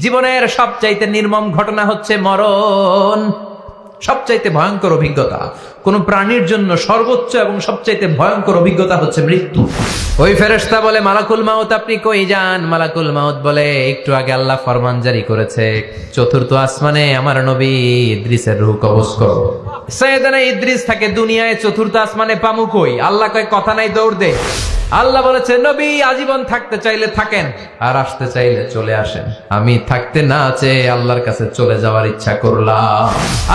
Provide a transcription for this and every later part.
জীবনের সবচাইতে নির্মম ঘটনা হচ্ছে মরণ। সবচাইতে ভয়ঙ্কর অভিজ্ঞতা কোন প্রাণীর জন্য সর্বোচ্চ এবং সবচাইতে ভয়ঙ্কর অভিজ্ঞতা হচ্ছে মৃত্যু। ওই ফেরেশতা বলে, মালাকুল মাউত আপনি কই যান? মালাকুল মাউত বলে, একটু আগে আল্লাহ ফরমান জারি করেছে, চতুর্থ আসমানে আমার নবী ইদ্রিসের রূহ কবজ করো। সৈয়দনা ইদ্রিস থাকে দুনিয়ায়, চতুর্থ আসমানে পামু কই? আল্লাহ কয় কথা নাই, দৌড় দে। আল্লাহ বলেছে, নবী আজীবন থাকতে চাইলে থাকেন, আর আসতে চাইলে চলে আসেন। আমি থাকতে না চেয়ে আল্লাহর কাছে চলে যাওয়ার ইচ্ছা করলাম।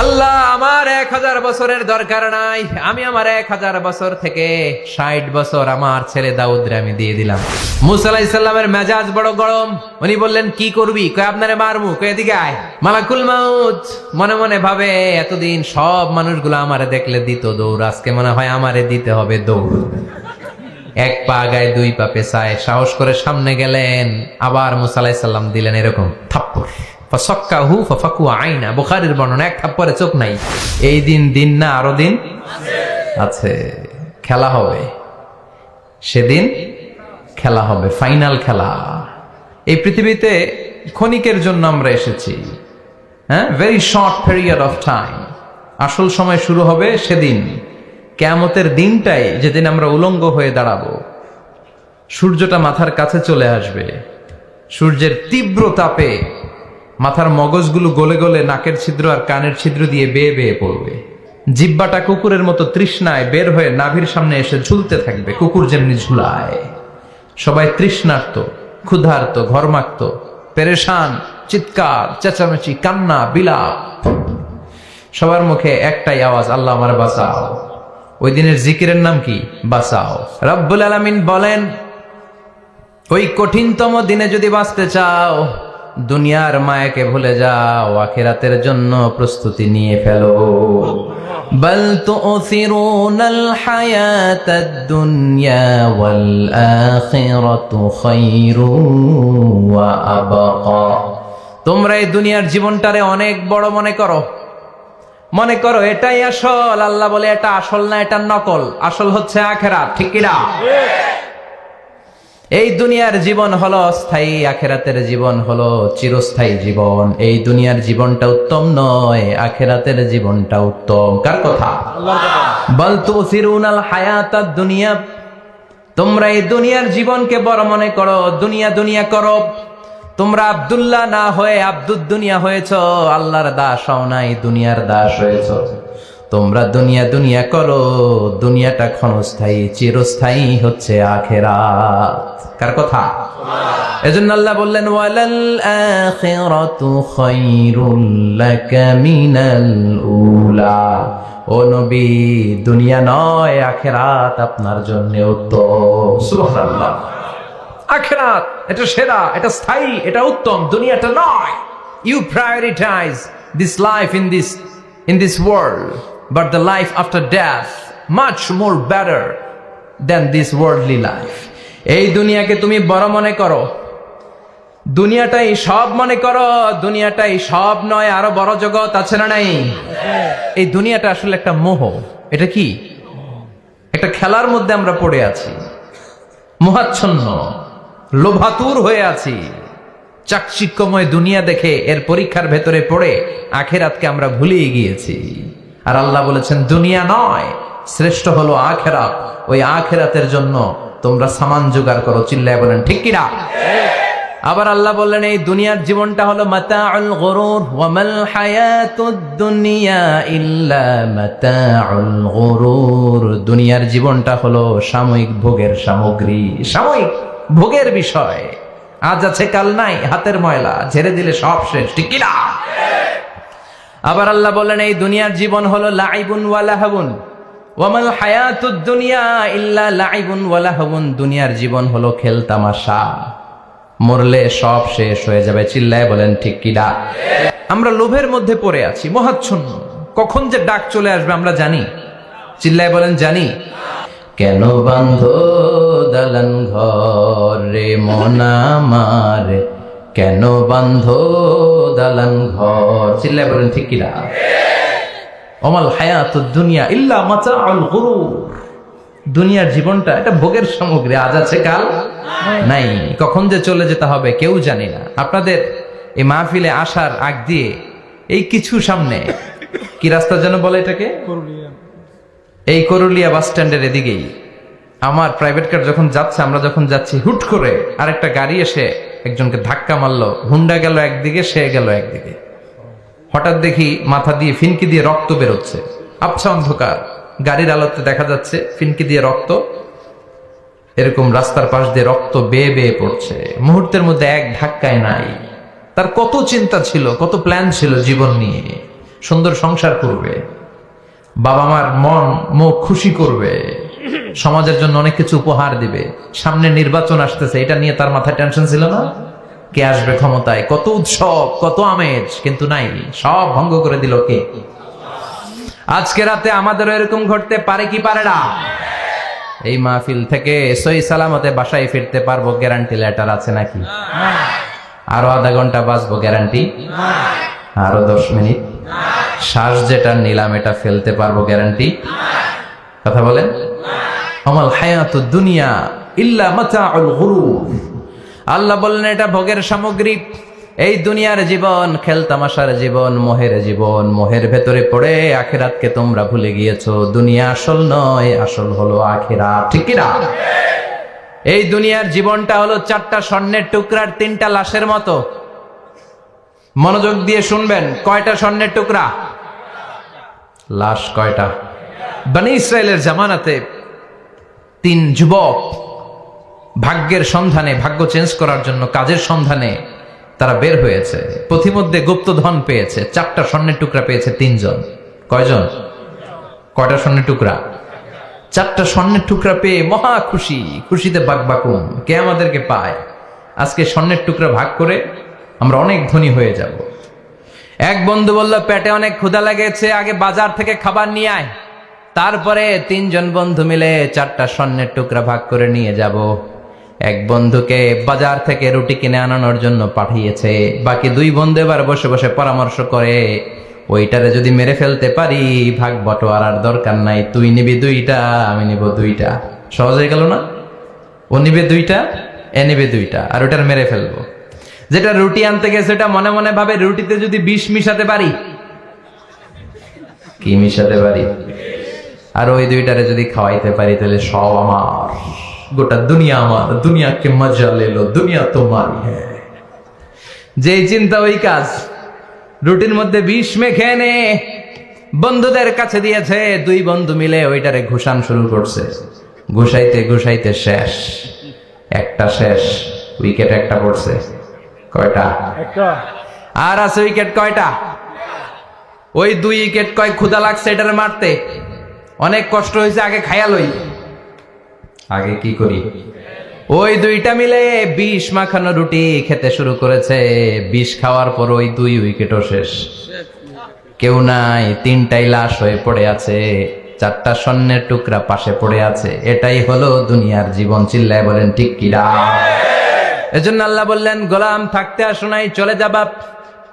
আল্লাহ, আমার 1000 বছরের দরকার নাই, আমি আমার 1000 বছর থেকে 60 বছর আমার ছেলে দাউদরে আমি দিয়ে দিলাম। মুসা আলাইহিস সালামের মেজাজ বড় গরম। উনি বললেন, কি করবি? কয় আপনারে মারমু। কয় এদিকে আয়। মালাকুল মাউত মনে মনে ভাবে, এতদিন সব মানুষগুলো আমারে দেখলে দিত দৌড়, আজকে মনে হয় আমারে দিতে হবে দৌড়। এক পা গায়ে দুই পা পেছায় সাহস করে সামনে গেলেন। আবার মুসা আলাইহিস সালাম দিলেন এরকম থাপ্পড়। ফাসাক্কাহু ফাফাকু আইনা, বুখারীর বর্ণনা, এক থাপ্পড়ে চোখ নাই। এই দিন না আরো দিন আছে, খেলা হবে সেদিন, খেলা হবে, ফাইনাল খেলা। এই পৃথিবীতে ক্ষণিকের জন্য আমরা এসেছি, হ্যাঁ, very short period of time. আসল সময় শুরু হবে সেদিন, কিয়ামতের দিনটাই, যেদিন আমরা উলঙ্গ হয়ে দাঁড়াবো। সূর্যটা মাথার কাছে চলে আসবে, সূর্যের তীব্র তাপে মাথার মগজগুলো গলে গলে নাকের ছিদ্র আর কানের ছিদ্র দিয়ে বেয়ে বেয়ে পড়বে। জিহ্বাটা কুকুরের মতো তৃষ্ণায় বের হয়ে নাভির সামনে এসে ঝুলতে থাকবে, কুকুর যেমনি ঝুলায়। সবাই তৃষ্ণার্ত, ক্ষুধার্ত, ঘর্মাক্ত, পেরেশান, চিৎকার, চেঁচামেচি, কান্না, বিলাপ। সবার মুখে একটাই আওয়াজ, আল্লাহ আমার বাঁচাও। ওই দিনের জিকিরের নাম কি? বাঁচাও। রব্বুল আলামিন বলেন, ওই কঠিনতম দিনে যদি বাঁচতে চাও, দুনিয়ার মায়াকে ভুলে যাও, আখিরাতের জন্য প্রস্তুতি নিয়ে ফেলো। বাল তুসিরুনাল হায়াতাদ দুনিয়া ওয়াল আখিরাতু খায়রুন ওয়া আবকা। তোমরা এই দুনিয়ার জীবনটারে অনেক বড় মনে করো এটাই আসল। আল্লাহ বলে, এটা আসল না, এটা নকল। আসল হচ্ছে আখিরাত, ঠিক কি না? এই দুনিয়ার জীবন হলো অস্থায়ী, আখিরাতের জীবন হলো চিরস্থায়ী জীবন। এই দুনিয়ার জীবনটা উত্তম নয়, আখিরাতের জীবনটা উত্তম। কার কথা? আল্লাহর কথা। বাল তুসিরুনাল হায়াতাদ দুনিয়া, তোমরা এই দুনিয়ার জীবনকে বড় মনে করো, দুনিয়া করো। তোমরা আব্দুল্লাহ না হয়ে আব্দুদ দুনিয়া হয়েছ, আল্লাহর দাস হও নাই, দুনিয়ার দাস হয়েছ। তোমরা দুনিয়া করো, দুনিয়াটা ক্ষণস্থায়ী, চিরস্থায়ী হচ্ছে আখিরাত। কার কথা? এজন্য আল্লাহ বললেন, ওয়ালাল আখিরাতু খায়রুল লাকা মিনাল উলা। ও নবী, দুনিয়া নয়, আখিরাত আপনার জন্য উত্তম। সুবহানাল্লাহ। আখিরাত এটা সেরা, এটা স্থায়ী, এটা উত্তম, দুনিয়াটা নয়। You prioritise this life in this world, but the life after death much more better than this worldly life. এই দুনিয়াকে তুমি বড় মনে করো, দুনিয়াটাই সব মনে করো। দুনিয়াটাই সব নয়, আরো বড় জগৎ আছে না নাই? এই দুনিয়াটা আসলে একটা মোহ। এটা কি? একটা খেলার মধ্যে আমরা পড়ে আছি, মোহাচ্ছন্ন, লোভাতুর হয়ে আছি। চাকচিক্যময় দুনিয়া দেখে এর পরীক্ষার ভেতরে পড়ে আখিরাতকে আমরা ভুলিয়ে গিয়েছি। আর আল্লাহ বলেছেন, দুনিয়া নয়, শ্রেষ্ঠ হলো আখিরাত। ওই আখিরাতের জন্য তোমরা সামান জোগাড় করো। চিল্লায় বলেন ঠিক কিনা? আবার আল্লাহ বললেন, এই দুনিয়ার জীবনটা হলো মাতাউল গুরুর, ওয়া মাল হায়াতুদ দুনিয়া ইল্লা মাতাউল গুরুর। দুনিয়ার জীবনটা হলো সাময়িক ভোগের সামগ্রী, সাময়িক ভোগের বিষয়। আজ আছে কাল নাই, হাতের ময়লা, ঝেড়ে দিলে সব শেষ, ঠিক কিনা? আবার আল্লাহ বললেন, এই দুনিয়ার জীবন হলো লাইবুন ওয়া লাহবুন, ওয়া মাল হায়াতুদ দুনিয়া ইল্লা লাইবুন ওয়া লাহবুন। দুনিয়ার জীবন হলো খেল তামাশা, মরলে সব শেষ হয়ে যাবে। চিল্লায় বলেন ঠিক কিনা? আমরা লোভের মধ্যে পড়ে আছি, মোহাচ্ছন্ন। কখন যে ডাক চলে আসবে আমরা জানি? চিল্লায় বলেন জানি। কেন বান্ধ দালান ঘর রে মন আমার, কেন বান্ধ দালান ঘর? চিল্লায় বলেন ঠিক কিনা? ওমাল হায়াতুদ দুনিয়া ইল্লা মাতাউল গুরুর। দুনিয়ার জীবনটা এটা ভোগের সামগ্রী, আজ আছে কাল নাই। কখন যে চলে যেতে হবে কেউ জানি না। আপনাদের এই মাহফিলে আসার আগ দিয়ে এই কিছু সামনে কি রাস্তা যেন বলে এটাকে, এই করুলিয়া বাস স্ট্যান্ডের এদিকেই আমার প্রাইভেট কার যখন যাচ্ছে, আমরা যখন যাচ্ছি, হুট করে আরেকটা গাড়ি এসে একজনকে ধাক্কা মারলো। হুন্ডা গেল একদিকে, সে গেল একদিকে। হঠাৎ দেখি মাথা দিয়ে ফিনকি দিয়ে রক্ত বেরোচ্ছে, আবছা অন্ধকার, গাড়ির আলোতে দেখা যাচ্ছে ফিনকি দিয়ে রক্ত, এরকম রাস্তার পাশ দিয়ে রক্ত বেয়ে বেয়ে পড়ছে। মুহূর্তের মধ্যে এক ধাক্কায় নাই। তার কত চিন্তা ছিল, কত প্ল্যান ছিল জীবন নিয়ে, সুন্দর সংসার করবে, বাবা মার মন মুখ খুশি করবে, সমাজের জন্য অনেক কিছু উপহার দিবে, সামনে নির্বাচন আসতেছে, এটা নিয়ে তার মাথায় টেনশন ছিল না? কে আসবে ক্ষমতায়, কত উৎসব, কত আমেজ, কিন্তু নাই, সব ভঙ্গ করে দিল কে? আজকে রাতে আমাদেরও এরকম ঘটতে পারে কি পারে না? এই মাহফিল থেকে সহি সালামতে বাসায় ফিরতে পারবো, গ্যারান্টি লেটার আছে নাকি? আরো আধা ঘন্টা বাঁচবো, গ্যারান্টি? আরো 10 মিনিট শ্বাস যেটা নিলাম এটা ফেলতে পারবো, গ্যারান্টি? কথা বলেন। আমাল হায়াতুদ দুনিয়া ইল্লা মাতাউল গুরুর। আল্লাহ বললেন এটা ভোগের সামগ্রী। এই দুনিয়ার জীবন খেলতামাশার জীবন, মোহের জীবন। মোহের ভেতরে পড়ে আখিরাতকে তোমরা ভুলে গিয়েছো। দুনিয়া আসল নয়, আসল হলো আখিরাত, ঠিক কি না? এই দুনিয়ার জীবনটা হলো 4টা স্বর্ণের টুকরার 3টা লাশের মতো। মনোযোগ দিয়ে শুনবেন, কয়টা স্বর্ণের টুকরা? লাশ কয়টা? বনি ইসরায়েলের জামানাতে 3 যুবক ভাগ্যের সন্ধানে, ভাগ্য চেঞ্জ করার জন্য কাজের সন্ধানে তারা বের হয়েছে। পথিমধ্যে গুপ্তধন পেয়েছে, 4টা স্বর্ণের টুকরা পেয়েছে 3 জন। কয়জন? কয়টা স্বর্ণের টুকরা? 4টা স্বর্ণের টুকরা পেয়ে মহা খুশি, খুশিতে বাকবাকুম। কে আমাদেরকে পায়? আজকে স্বর্ণের টুকরা ভাগ করে আমরা অনেক ধনী হয়ে যাব। এক বন্ধু বলল, পেটে অনেক ক্ষুধা লেগেছে, আগে বাজার থেকে খাবার নিয়ে আয়, তারপরে 3 জন বন্ধু মিলে 4টা স্বর্ণের টুকরা ভাগ করে নিয়ে যাব। এক বন্ধুকে বাজার থেকে রুটি কিনে আনানোর জন্য পাঠিয়েছে। বাকি 2 বন্ধু এবার বসে বসে পরামর্শ করে, ওইটারে যদি মেরে ফেলতে পারি ভাগ বটোয়ারার দরকার নাই, তুই নিবি 2টা, আমি নিব 2টা। সহজ হয়ে গেল না? ও নিবে 2টা, এ নিবে 2টা, আর ওটার মেরে ফেলবো। যেটা রুটি আনতে গেছে ওটা মনে মনে ভাবে, রুটিতে যদি বিষ মিশাতে পারি। কি মিশাতে পারি? আর ওই 2টারে যদি খাওয়াইতে পারি তাহলে সব আমার, গোটা দুনিয়া আমার, দুনিয়াকে মজা লেলো, দুনিয়া তোমার। হ্যাঁ, যেই চিন্তা ওই কাজ। রুটির মধ্যে বিষ মেখে এনে বন্ধুদের কাছে দিয়েছে। 2 বন্ধু মিলে ওইটারে ঘুষান শুরু করছে। ঘুষাইতে ঘুষাইতে শেষ, একটা শেষ, উইকেট একটা পড়ছে। কয়টা? আর আছে উইকেট কয়টা? ওই 2 উইকেট। কয় ক্ষুধা লাগছে এটারে মারতে, অনেক কষ্ট হয়েছে, আগে খাইয়া লই। আগে কি করি? ওই 2টা মিলে বিষ মাখানো রুটি খেতে শুরু করেছে। বিষ খাওয়ার পর ওই 2 উইকেটও শেষ, কেউ নাই, 3টাই লাশ হয়ে পড়ে আছে, 4টা স্বর্ণের টুকরা পাশে পড়ে আছে। এটাই হলো দুনিয়ার জীবন। চিল্লায় বলেন ঠিক কিনা? এজন্য আল্লাহ বললেন, গোলাম থাকতে আসো নাই, চলে যাবা।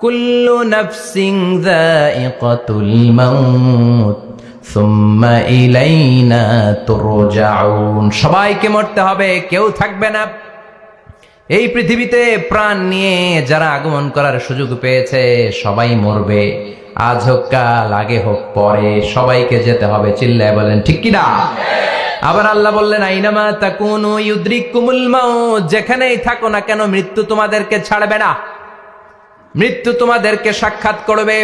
কুল্লু নাফসিন যায়িকাতুল মাউত সুম্মা ইলাইনা তুরজাউন। সবাইকে মরতে হবে, কেউ থাকবে না। এই পৃথিবীতে প্রাণ নিয়ে যারা আগমন করার সুযোগ পেয়েছে সবাই মরবে। আজ হোক কাল, আগে হোক পরে, সবাইকে যেতে হবে। চিল্লায় বলেন ঠিক কি না? আবার আল্লাহ বললেন, আইনামা তাকুনু ইউদরিকুমুল মাউত। যেখানেই থাকো না কেন মৃত্যু তোমাদেরকে ছাড়বে না। মৃত্যু তোমাদেরকে সাক্ষাৎ করবে,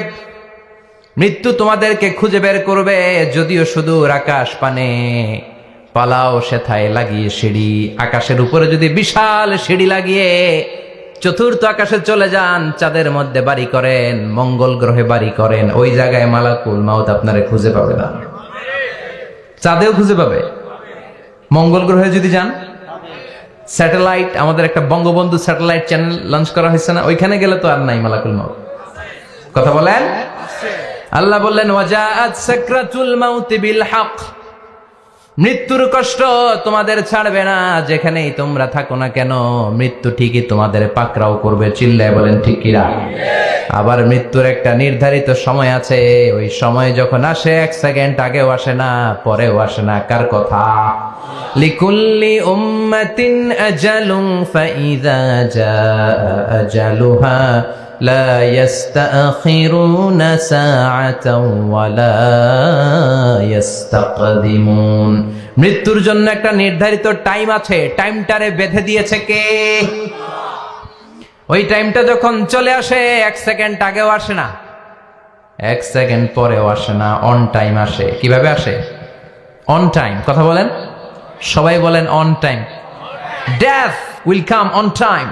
মৃত্যু তোমাদেরকে খুঁজে বের করবে। যদিও সুদূর আকাশ পানে, পালাও সেথায় লাগিয়ে সিঁড়ি। আকাশের উপরে যদি বিশাল সিঁড়ি লাগিয়ে 4র্থ আকাশে চলে যান, চাঁদের মধ্যে বাড়ি করেন, মঙ্গল গ্রহে বাড়ি করেন, ওই জায়গায় মালাকুল মাউত আপনারে খুঁজে পাবে না। চাঁদেও খুঁজে পাবে। মঙ্গল গ্রহে যদি যান, স্যাটেলাইট, আমাদের একটা বঙ্গবন্ধু স্যাটেলাইট চ্যানেল লঞ্চ করা হয়েছে না, ওইখানে গেলে তো আর নাই মালাকুল মাউত। কথা বলেন। আল্লাহ বললেন, ওয়াজাআত সাকরাতুল মাউতি বিল হক। মৃত্যুর কষ্ট তোমাদের ছাড়বে না, যেখানেই তোমরা থাকো না কেন মৃত্যু ঠিকই তোমাদের পাকড়াও করবে। চিল্লায় বলেন ঠিক কিনা? আবার মৃত্যুর একটা নির্ধারিত সময় আছে, ওই সময় যখন আসে 1 সেকেন্ড আগেও আসে না, পরেও আসে না। কার কথা? লিকুল্লি উম্মাতিন আজালুন ফাইযা জাআ আজালুহা লা ইস্তাখিরুনা সাআতাও ওয়া লা ইস্তাকদিমুন। মৃত্যুর জন্য একটা নির্ধারিত টাইম আছে, টাইমটারে বেঁধে দিয়েছে কে? ওই টাইমটা যখন চলে আসে 1 সেকেন্ড আগেও আসে না, 1 সেকেন্ড পরেও আসে না, অন টাইম আসে। কিভাবে আসে? On time. কথা বলেন, সবাই বলেন on time. Death will come on time,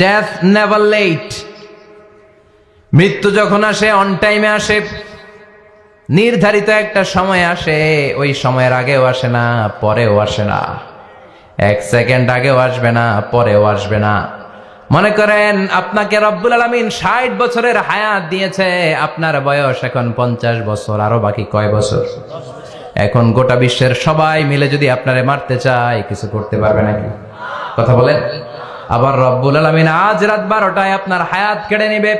death never late. মৃত্যু যখন আসে অন টাইমে আসে, নির্ধারিত একটা সময় আসে, ওই সময়ের আগেও আসে না, পরেও আসে না, 1 সেকেন্ড আগেও আসবে না, পরেও আসবে না। মনে করেন আপনাকে রব্বুল আলামিন 60 বছরের হায়াত দিয়েছে, আপনার বয়স এখন 50 বছর, আরো বাকি কয় বছর? এখন গোটা বিশ্বের সবাই মিলে যদি আপনারে মারতে চায়, কিছু করতে পারবে নাকি? কথা বলেন। আবার রব্বুল আলামিন আজ রাত 12টায় আপনার হায়াত কেড়ে নেবে,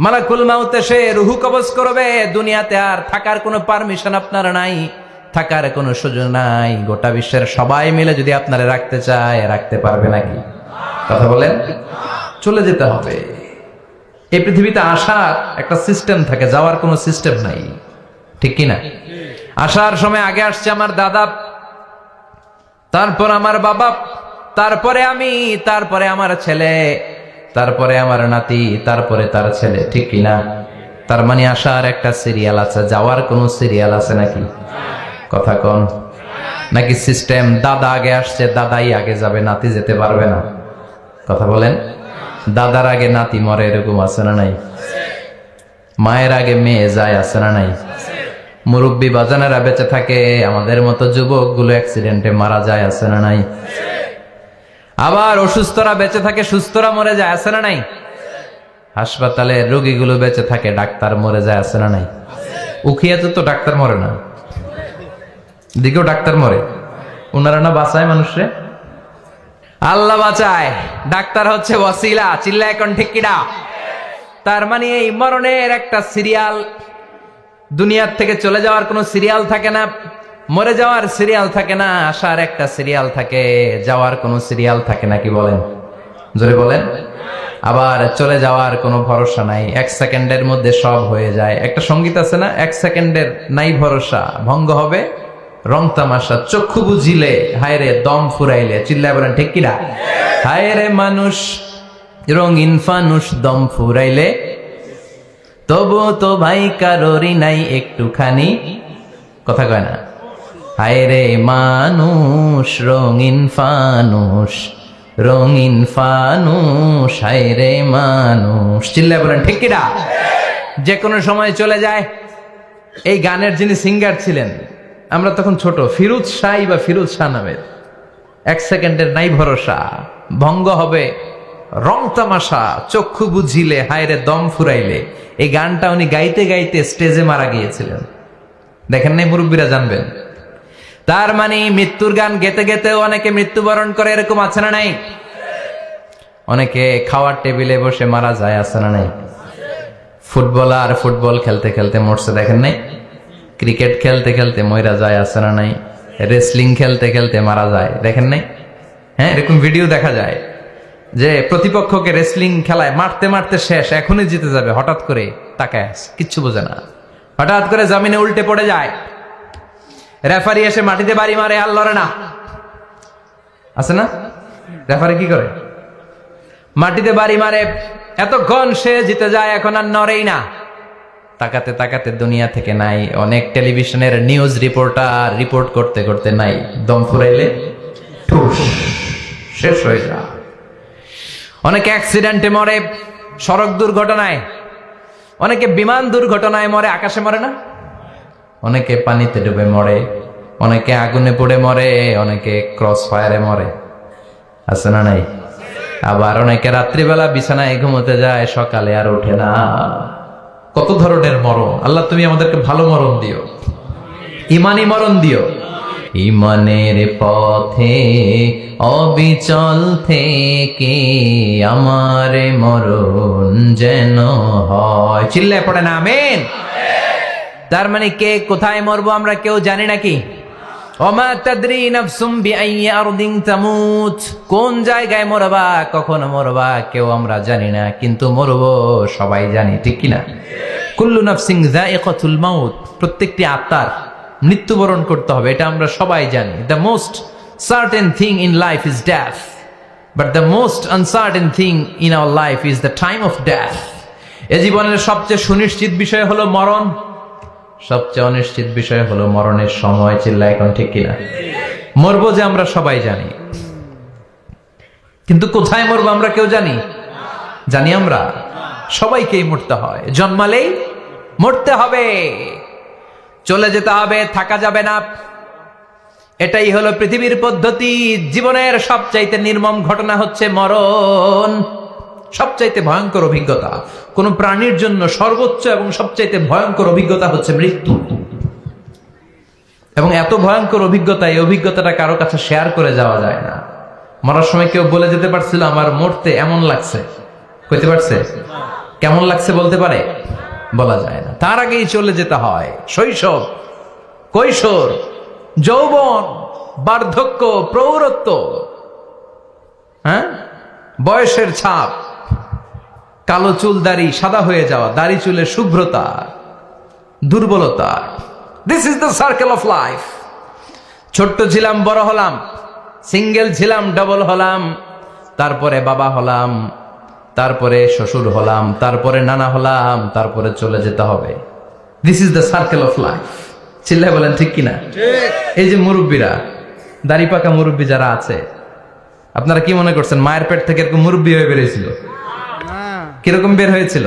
মালাকুল মাউত এসে রুহু কবজ করবে। দুনিয়াতে আর থাকার কোনো পারমিশন আপনার নাই, থাকার কোনো সুযোগ নাই। গোটা বিশ্বের সবাই মিলে যদি আপনারে রাখতে চায়, রাখতে পারবে নাকি? কথা বলেন। চলে যেতে হবে। এই পৃথিবীতে আসার একটা সিস্টেম থাকে, যাওয়ার কোনো সিস্টেম নাই, ঠিক কিনা? আসার সময় আগে আসছে আমার দাদা, তারপর আমার বাবা, তারপরে আমি, তারপরে আমার ছেলে, তারপরে আমার নাতি, তারপরে তার ছেলে, ঠিক কিনা? তার মানে আসার একটা সিরিয়াল আছে, যাওয়ার কোনো সিরিয়াল আছে নাকি? কথা কন। নাকি সিস্টেম দাদা আগে আসছে, দাদাই আগে যাবে, নাতি যেতে পারবে না? কথা বলেন। দাদার আগে নাতি মরে, এরকম আছে না নাই? মায়ের আগে মেয়ে যায়, আছে না নাই? মুরব্বী বাজানেরা বেঁচে থাকে, আমাদের মতো যুবক গুলো অ্যাক্সিডেন্টে মারা যায়, আছে না নাই? আবার অসুস্থরা বেঁচে থাকে, সুস্থরা মরে যায়, আছে না নাই? হাসপাতালে রোগীগুলো বেঁচে থাকে, ডাক্তার মরে যায়, আছে না নাই? উখিয়াতে তো ডাক্তার মরে না, দিকেও ডাক্তার মরে, ওনারা না বাঁচায় মানুষরে? আল্লাহ বাঁচায়, ডাক্তার হচ্ছে ওয়াসিলা। চিল্লা এখন ঠিক কিনা? তার মানে এই মরণের একটা সিরিয়াল, দুনিয়ার থেকে চলে যাওয়ার কোনো সিরিয়াল থাকে না, মরে যাওয়ার সিরিয়াল থাকে না, আসার একটা সিরিয়াল থাকে, যাওয়ার কোনো সিরিয়াল থাকে না। কি বলেন? জোরে বলেন। আবার চলে যাওয়ার কোনো ভরসা নাই, 1 সেকেন্ডের মধ্যে সব হয়ে যায়। একটা সঙ্গীত আছে না, 1 সেকেন্ডের নাই ভরসা, ভঙ্গ হবে রং তামাশা, চক্ষু বুঝিলে হায় রে দম ফুরাইলে। চিল্লায় বলেন ঠিক কিনা? হায় রে মানুষ রঙিন ফানুষ, দম ফুরাইলে তবু তো ভাই কারোরই নাই একটুখানি। কথা কয় না? হায় রে মানুষ রঙিন ফানুষ, রঙিন ফানুষ, হায় রে মানুষ। চিল্লায় বলেন ঠিক কিনা? যে কোনো সময় চলে যায়। এই গানের যিনি সিঙ্গার ছিলেন, আমরা তখন ছোট, ফিরোজ শাহ বা ফিরোজ শাহ নামের, 1 সেকেন্ডের নাই ভরসা, ভঙ্গ হবে রং তামাশা, চক্ষু বুঝিলে হায় রে দম ফুরাইলে। এই গানটা উনি গাইতে গাইতে স্টেজে মারা গিয়েছিলেন। দেখেন নাই? মুরব্বীরা জানবেন। তার মানে মৃত্যুর গান গেতে গেতেও অনেকে মৃত্যুবরণ করে, এরকম আছে না নাই? অনেকে খাওয়ার টেবিলে বসে মারা যায়, আছে না নাই? ফুটবলার ফুটবল খেলতে খেলতে মরছে, দেখেন নাই? ক্রিকেট খেলতে খেলতে মইরা যায়, আছে না নাই? রেসলিং খেলতে খেলতে মারা যায়, দেখেন নাই? হ্যাঁ, এরকম ভিডিও দেখা যায় যে প্রতিপক্ষকে রেসলিং খেলায় মারতে মারতে শেষ, এখনই জিতে যাবে, হঠাৎ করে তাকায় কিচ্ছু বোঝে না, হঠাৎ করে জমিনে উল্টে পড়ে যায়, রেফারি এসে মাটিতে বাড়ি মারে, আর লড়ে না, আছে না? রেফারি কি করে? মাটিতে বাড়ি মারে, এতক্ষণ সে জিতে যায়, এখন আর নড়েই না। তাকাতে তাকাতে দুনিয়া থেকে নাই। অনেক টেলিভিশনের নিউজ রিপোর্টার রিপোর্ট করতে করতে নাই, দম ফুরাইলে ঠুস শেষ হয়ে যায়। অনেকে অ্যাক্সিডেন্টে মরে, সড়ক দুর্ঘটনায়, অনেকে বিমান দুর্ঘটনায় মরে, আকাশে মরে না? অনেকে পানিতে ডুবে মরে, অনেকে আগুনে পড়ে মরে, অনেকে ক্রস ফায়ারে মরে, আছে না নাই? আবার অনেকে রাত্রিবেলা বিছানায় ঘুমোতে যায়, সকালে আর ওঠে না। কত ধরনের মরণ! আল্লাহ তুমি আমাদেরকে ভালো মরণ দিও, ইমানি মরণ দিও। ইমানের পথে অবিচল থেকে আমার মরণ যেন হয়। চিল্লায় পড়ে না আমিন। তার মানে কে কোথায় মরবো আমরা কেউ জানি নাকি? ওমা তাদরি নাফসুম বিআইয়ি আরদিন তামুত, কোন জায়গায় মরবা, কখন মরবা কেউ আমরা জানি না, কিন্তু মরবো সবাই জানি, ঠিক কি না? কুল্লু নাফসিন যায়িকাতুল মাউত, প্রত্যেকটি আত্মার মৃত্যুবরণ করতে হবে, এটা আমরা সবাই জানি। The most certain thing in life is death, but the most uncertain thing in our life is the time of death. এ জীবনের সবচেয়ে সুনিশ্চিত বিষয় হলো মরণ, সবচেয়ে অনিশ্চিত বিষয় হলো মরণের সময়। চিল্লা এখন, ঠিক কিনা? মরবো যে আমরা সবাই জানি, কিন্তু কোথায় মরবো আমরা কেউ জানি? জানি আমরা? সবাইকেই মরতে হয়, জন্মালেই মরতে হবে, চলে যেতে হবে, থাকা যাবে না। এটাই হলো পৃথিবীর পদ্ধতি। জীবনের সবচাইতে নির্মম ঘটনা হচ্ছে মরণ, সবচাইতে ভয়ঙ্কর অভিজ্ঞতা। কোন প্রাণীর জন্য সর্বোচ্চ এবং সবচাইতে ভয়ঙ্কর অভিজ্ঞতা হচ্ছে মৃত্যু। এবং এত ভয়ঙ্কর অভিজ্ঞতা, এই অভিজ্ঞতাটা কারো কাছে শেয়ার করে যাওয়া যায় না। মরার সময় কেউ বলে যেতে পারছিল আমার মরতে এমন লাগছে, কইতে পারছে? কেমন লাগছে বলতে পারে? বলা যায় না। তার আগেই চলে যেতে হয় শৈশব, কৈশোর, যৌবন, বার্ধক্য, প্রৌঢ়ত্ব, হ্যাঁ, বয়সের ছাপ, কালো চুল দাড়ি সাদা হয়ে যাওয়া, দাড়ি চুলের শুভ্রতা, দুর্বলতা। This is the circle of life. ছোট্ট ছিলাম, বড় হলাম, সিঙ্গেল ছিলাম, ডাবল হলাম, তারপরে বাবা হলাম, তারপরে শ্বশুর হলাম, তারপরে নানা হলাম, তারপরে চলে যেতে হবে। This is the circle of life. চিল্লায় বলেন ঠিক কিনা? এই যে মুরব্বীরা, দাড়ি পাকা মুরব্বী যারা আছে, আপনারা কি মনে করছেন মায়ের পেট থেকে এরকম মুরব্বী হয়ে বেরিয়েছিল? কিরকম বের হয়েছিল?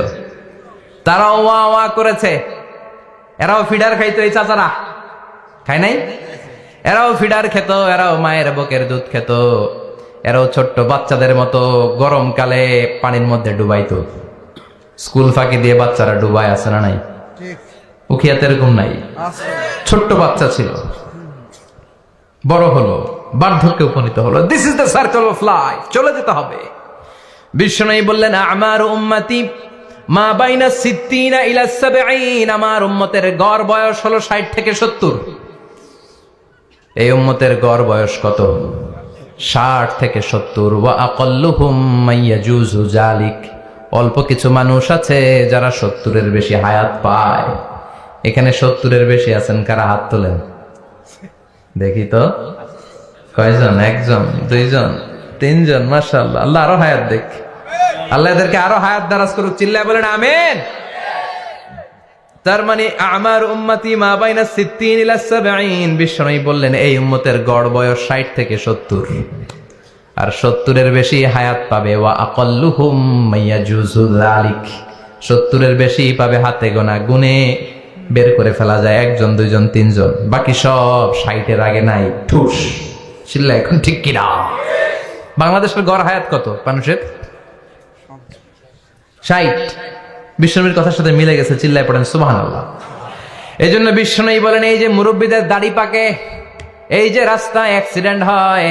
তারাও ওয়া ওয়া করেছে, এরাও ফিডার খাইতো, এই চাচারা খায় নাই? এরাও ফিডার খেত, এরাও মায়ের বুকের দুধ খেত, এরাও ছোট্ট বাচ্চাদের মতো গরমকালে পানির মধ্যে ডুবাইতো। স্কুল ফাঁকি দিয়ে বাচ্চারা ডুবায়, আছে না নাই? উখিয়াতে এরকম নাই? ছোট্ট বাচ্চা ছিল, বড় হলো, বার্ধক্যে উপনীত হলো। This is the circle of life. চলে যেতে হবে। বিশ্বনবী বললেন আমার উম্মতি মা বাইনা 60 ইলা 70, আমার উম্মতের গড় বয়স হলো 60 থেকে 70। এই উম্মতের গড় বয়স কত? 60 থেকে 70। ওয়া আকাল্লুহুম মাইয়াজুজু জালিক, অল্প কিছু মানুষ আছে যারা 70-এর বেশি হায়াত পায়। এখানে 70-এর বেশি আছেন কারা? হাত তোলেন দেখি তো। কয়জন? একজন, দুইজন, তিনজন। মাশাআল্লাহ, আল্লাহ আরো হায়াত দেখ, আল্লাহ এদেরকে আরো হায়াত দারাজ করুক। চিল্লায় বলেন আমিন। তার মানে আমার উম্মতি মা বাইনা 60 ইলা 70। বিশ্বনবী বললেন এই উম্মতের গড় বয়স 60 থেকে 70, আর 70-এর বেশি হায়াত পাবে। ওয়া আকাল্লুহুম মাইয়াজুজু যালিক, 70-এর বেশি পাবে হাতে গোনা, গুনে বের করে ফেলা যায় একজন, দুইজন, তিনজন, বাকি সব 60-এর আগে নাই। ঠুস। চিল্লা এখন ঠিক কিনা? বাংলাদেশের গড় হায়াত কত মানুষের? 60। বিশ্বনবীর কথার সাথে মিলে গেছে। চিল্লায় পড়েন সুবহানাল্লাহ। এই জন্য বিশ্বনবী বলেন এই যে মুরব্বীদের দাড়ি পাকে, এই যে রাস্তায় অ্যাক্সিডেন্ট হয়,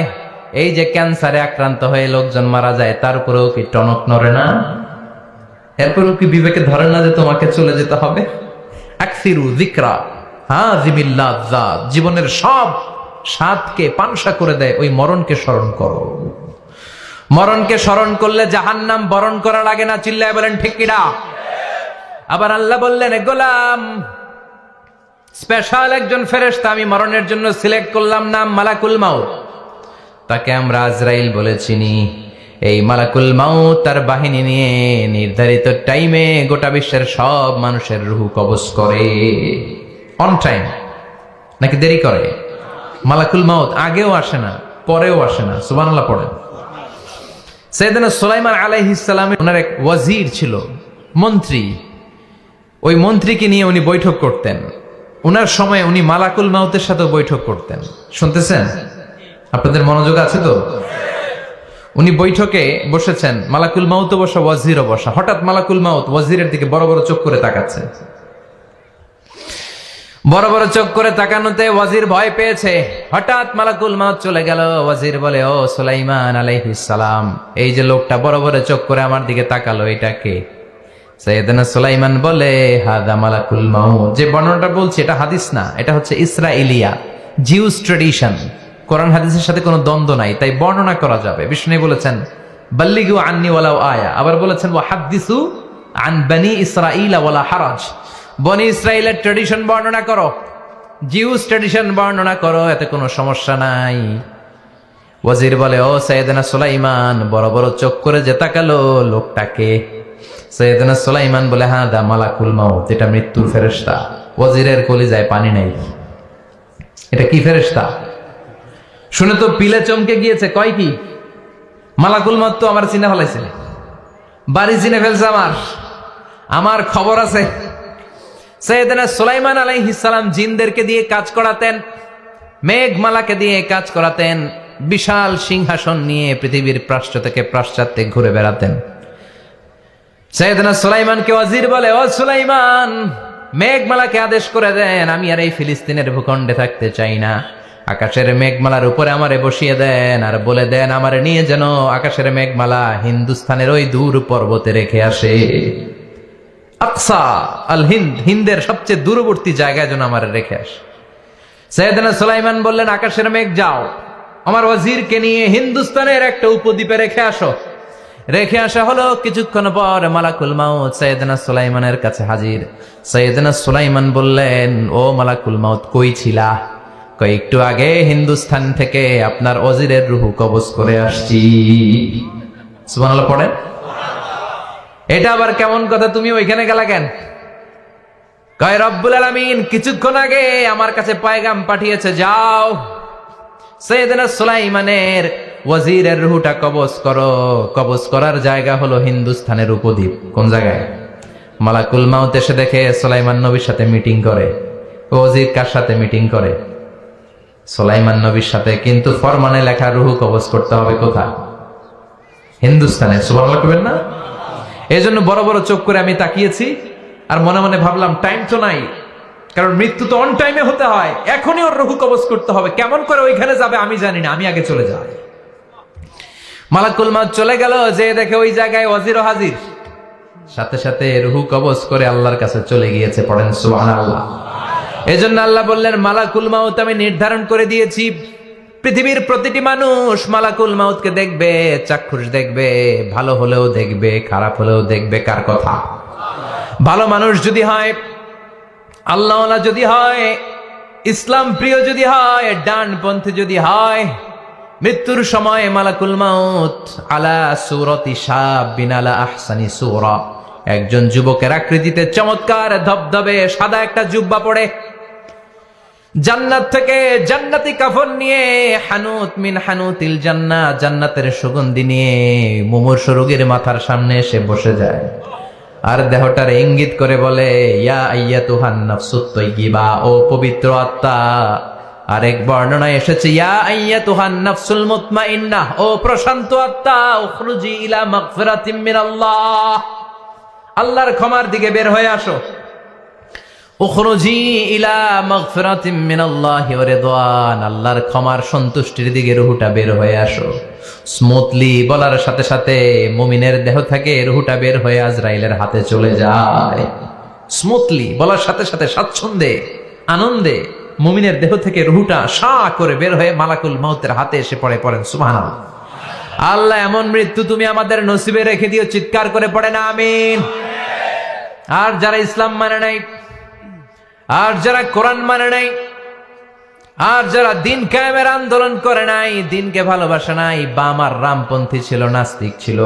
এই যে ক্যান্সারে আক্রান্ত হয়ে লোকজন মারা যায়, তার উপরেও কি টনক নড়ে না? এরপরেও কি বিবেকে ধরে না যে তোমাকে চলে যেতে হবে? আকসিরু যিকরা হাযিমিল লাযযাত, জীবনের সব স্বাদকে পানসা করে দেয় ওই মরণকে স্মরণ করো। মরণকে স্মরণ করলে জাহান্নাম বরণ করা লাগে না। চিল্লায় বলেন ঠিক কিনা? আবার আল্লাহ বললেন গোলাম, স্পেশাল একজন ফেরেশতা আমি মরণের জন্য সিলেক্ট করলাম, নাম মালাকুল মাউত। তাকে আমরা আজরাইল বলে চিনি। এই মালাকুল মাউত তার বাহিনী নিয়ে নির্ধারিত টাইমে গোটা বিশ্বের সব মানুষের রূহ কবজ করে। অন টাইম নাকি দেরি করে? মালাকুল মাউত আগেও আসে না, পরেও আসে না। সুবহানাল্লাহ পড়েন। সাইয়েদনা সুলাইমান আলাইহিস সালামের ওনার এক ওয়াজির ছিল, মন্ত্রী। ওই মন্ত্রীকে নিয়ে উনি বৈঠক করতেন। ওনার সময় উনি মালাকুল মাউতের সাথে বৈঠক করতেন। শুনতেছেন? আপনাদের মনোযোগ আছে তো? উনি বৈঠকে বসেছেন, মালাকুল মাউত বসা, ওয়াজিরও বসা। হঠাৎ মালাকুল মাউত ওয়াজিরের দিকে বড় বড় চোখ করে তাকাচ্ছে। বড় বড় চোখ করে তাকানোতে ওয়াজির ভয় পেয়েছে। হঠাৎ মালাকুল মাউত চলে গেল। ওয়াজির বলে, ও সুলাইমান আলাইহিস সালাম, এই যে লোকটা বড় বড় চোখ করে আমার দিকে তাকালো, এটা কে? সাইয়েদনা সুলাইমান বলে, হাদা মালাকুল মাউত। যে বর্ণনাটা বলছি এটা হাদিস না, এটা হচ্ছে ইসরাইলিয়া। জিউস ট্রেডিশন, কোরআন হাদিসের সাথে কোনো দ্বন্দ্ব নাই, তাই বর্ণনা করা যাবে। বিষ্ণু বলেছেন বাল্লিগু আন্নি ওয়ালাউ আয়া, আবার বলেছেন ওয়া হাদ্দিসু আন বনি ইসরাঈল ওয়ালা হারাজ, বনি ইসরাইলের ট্রেডিশন বর্ণনা করো, জিউস ট্রেডিশন বর্ণনা করো, এতে কোনো সমস্যা নাই। ওয়াজির বলে, ও সাইয়েদনা সুলাইমান, বড় বড় চোখ করে যে তাকালো লোকটাকে। সাইয়েদনা সুলাইমান বলে, হ্যাঁ দা মালাকুল মাউত, এটা মৃত্যুর ফেরেশতা। ওয়াজিরের কলিজায় পানি নাই, এটা কি ফেরেশতা? শুনে তো পিলে চমকে গিয়েছে, কয় কি মালাকুল মাউত তো আমার চিনে ফেলাইছে, বাড়ি চিনে ফেলছে, আমার খবর আছে। সাইয়েদনা সুলাইমান আলাইহিস সালাম জিনদেরকে দিয়ে কাজ করাতেন, মেঘমালাকে দিয়ে কাজ করাতেন, বিশাল সিংহাসন নিয়ে পৃথিবীর প্রাচ্য থেকে পাশ্চাত্যে ঘুরে বেড়াতেন। সাইয়েদনা সুলাইমানকে ওয়াজির বলে, ও সুলাইমান, মেঘমালাকে আদেশ করে দেন, আমি আর এই ফিলিস্তিনের ভূখণ্ডে থাকতে চাই না, আকাশের মেঘমালার উপরে আমারে বসিয়ে দেন, আর বলে দেন আমারে নিয়ে যেন আকাশের মেঘমালা হিন্দুস্তানের ওই দূর পর্বতে রেখে আসে, আকসা আল হিন্দ, হিন্দের সবচেয়ে দূরবর্তী জায়গায় যেন আমারে রেখে আসে। সাইয়েদনা সুলাইমান বললেন, আকাশের মেঘ যাও, আমার ওয়াজিরকে নিয়ে হিন্দুস্তানের একটা উপদ্বীপে রেখে আসো। রেখে আসা হলো। কিছুক্ষণ পর মালাকুল মাউত সাইয়েদনা সুলাইমানের কাছে হাজির। সাইয়েদনা সুলাইমান বললেন, ও মালাকুল মাউত, কই ছিলা? কই একটু আগে হিন্দুস্তান থেকে আপনার ওয়াজিরের রূহ কবজ করে আসছি। সুবহানাল্লাহ পড়েন। এটা আবার কেমন কথা, তুমি ওইখানে গেলা কেন? কয় রব্বুল আলামিন কিছুক্ষণ আগে আমার কাছে পায়গাম পাঠিয়েছে, যাও সাইয়েদনা সুলাইমানের ওয়াজিরের রূহটা কবজ করো। কবজ করার জায়গা হলো হিন্দুস্তানের উপদ্বীপ। কোন জায়গায়? মালাকুল মাউত এসে দেখে সুলাইমান নবীর সাথে মিটিং করে। ওয়াজির কার সাথে মিটিং করে? সুলাইমান নবীর সাথে। কিন্তু ফরমানে লেখা রূহ কবজ করতে হবে কোথায়? হিন্দুস্তানে। সুবহানাল্লাহ কইবেন না? এজন্য বড় বড় চোখ করে আমি তাকিয়েছি, আর মনে মনে ভাবলাম টাইম তো নাই, কারণ মৃত্যু তো অন টাইমে হতে হয়, এখনই ওর রূহ কবজ করতে হবে। কেমন করে ওইখানে যাবে আমি জানি না, আমি আগে চলে যাই। মালাকুল মাউত চলে গেল, যে দেখে ওই জায়গায় ওয়াজিরও হাজির, সাথে সাথে রূহ কবজ করে আল্লাহর কাছে চলে গিয়েছে। পড়েন সুবহানাল্লাহ। এজন্য আল্লাহ বললেন, মালাকুল মাউত আমি নির্ধারণ করে দিয়েছি, পৃথিবীর প্রতিটি মানুষ মালাকুল মাউতকে দেখবে, চাক্ষুষ দেখবে, ভালো হলেও দেখবে, খারাপ হলেও দেখবে। কার কথা? ভালো মানুষ যদি হয়, আল্লাহওয়ালা যদি হয়, ইসলাম প্রিয় যদি হয়, ডানপন্থী যদি হয়, মৃত্যুর সময় মালাকুল মাউত আলা সূরাতি শাবিন আলা আহসানি সূরা, একজন যুবকের আকৃতিতে চমৎকার ধবধবে সাদা একটা জুব্বা পরে, জান্নাত থেকে জান্নাতি কাফন নিয়ে, হানুত মিন হানুতিল জান্নাহ, জান্নাতের সুগন্ধি নিয়ে মুমূর্ষু রোগীর মাথার সামনে এসে বসে যায়, আর দেহটার ইঙ্গিত করে বলে, ইয়া আইয়াতুহান নাফসুত তাইয়্যিবা, ও পবিত্র আত্মা। আরেক বর্ণনায় এসেছে, ইয়া আইয়াতুহান নাফসুল মুতমাইন্নাহ, ও প্রশান্ত আত্মা, উখরুজি ইলা মাগফিরাতিম মিনাল্লাহ, আল্লাহর ক্ষমার দিকে বের হয়ে আসো। উখরুজি ইলা মাগফিরাতিম মিনাল্লাহি ওয়া রিদওয়ান, আল্লাহর ক্ষমার সন্তুষ্টির দিকে রূহটা বের হয়ে আসো। স্মুথলি বলার সাথে সাথে মুমিনের দেহ থেকে রূহটা বের হয়ে আজরাইলের হাতে চলে যায়। স্মুথলি বলার সাথে সাথে স্বাচ্ছন্দ্যে আনন্দে মুমিনের দেহ থেকে রূহটা সা করে বের হয়ে মালাকুল মাউতের হাতে এসে পড়ে। পড়েন সুবহানাল্লাহ। আল্লাহ এমন মৃত্যু তুমি আমাদের নসিবে রেখে দিও, চিৎকার করে পড়েন আমিন। আর যারা ইসলাম মানে নাই, আর যারা কোরআন মানে নাই, আর যারা দিন কায়েমের আন্দোলন করে নাই, দিনকে ভালোবাসে নাই, বাম আর রামপন্থী ছিল, নাস্তিক ছিল,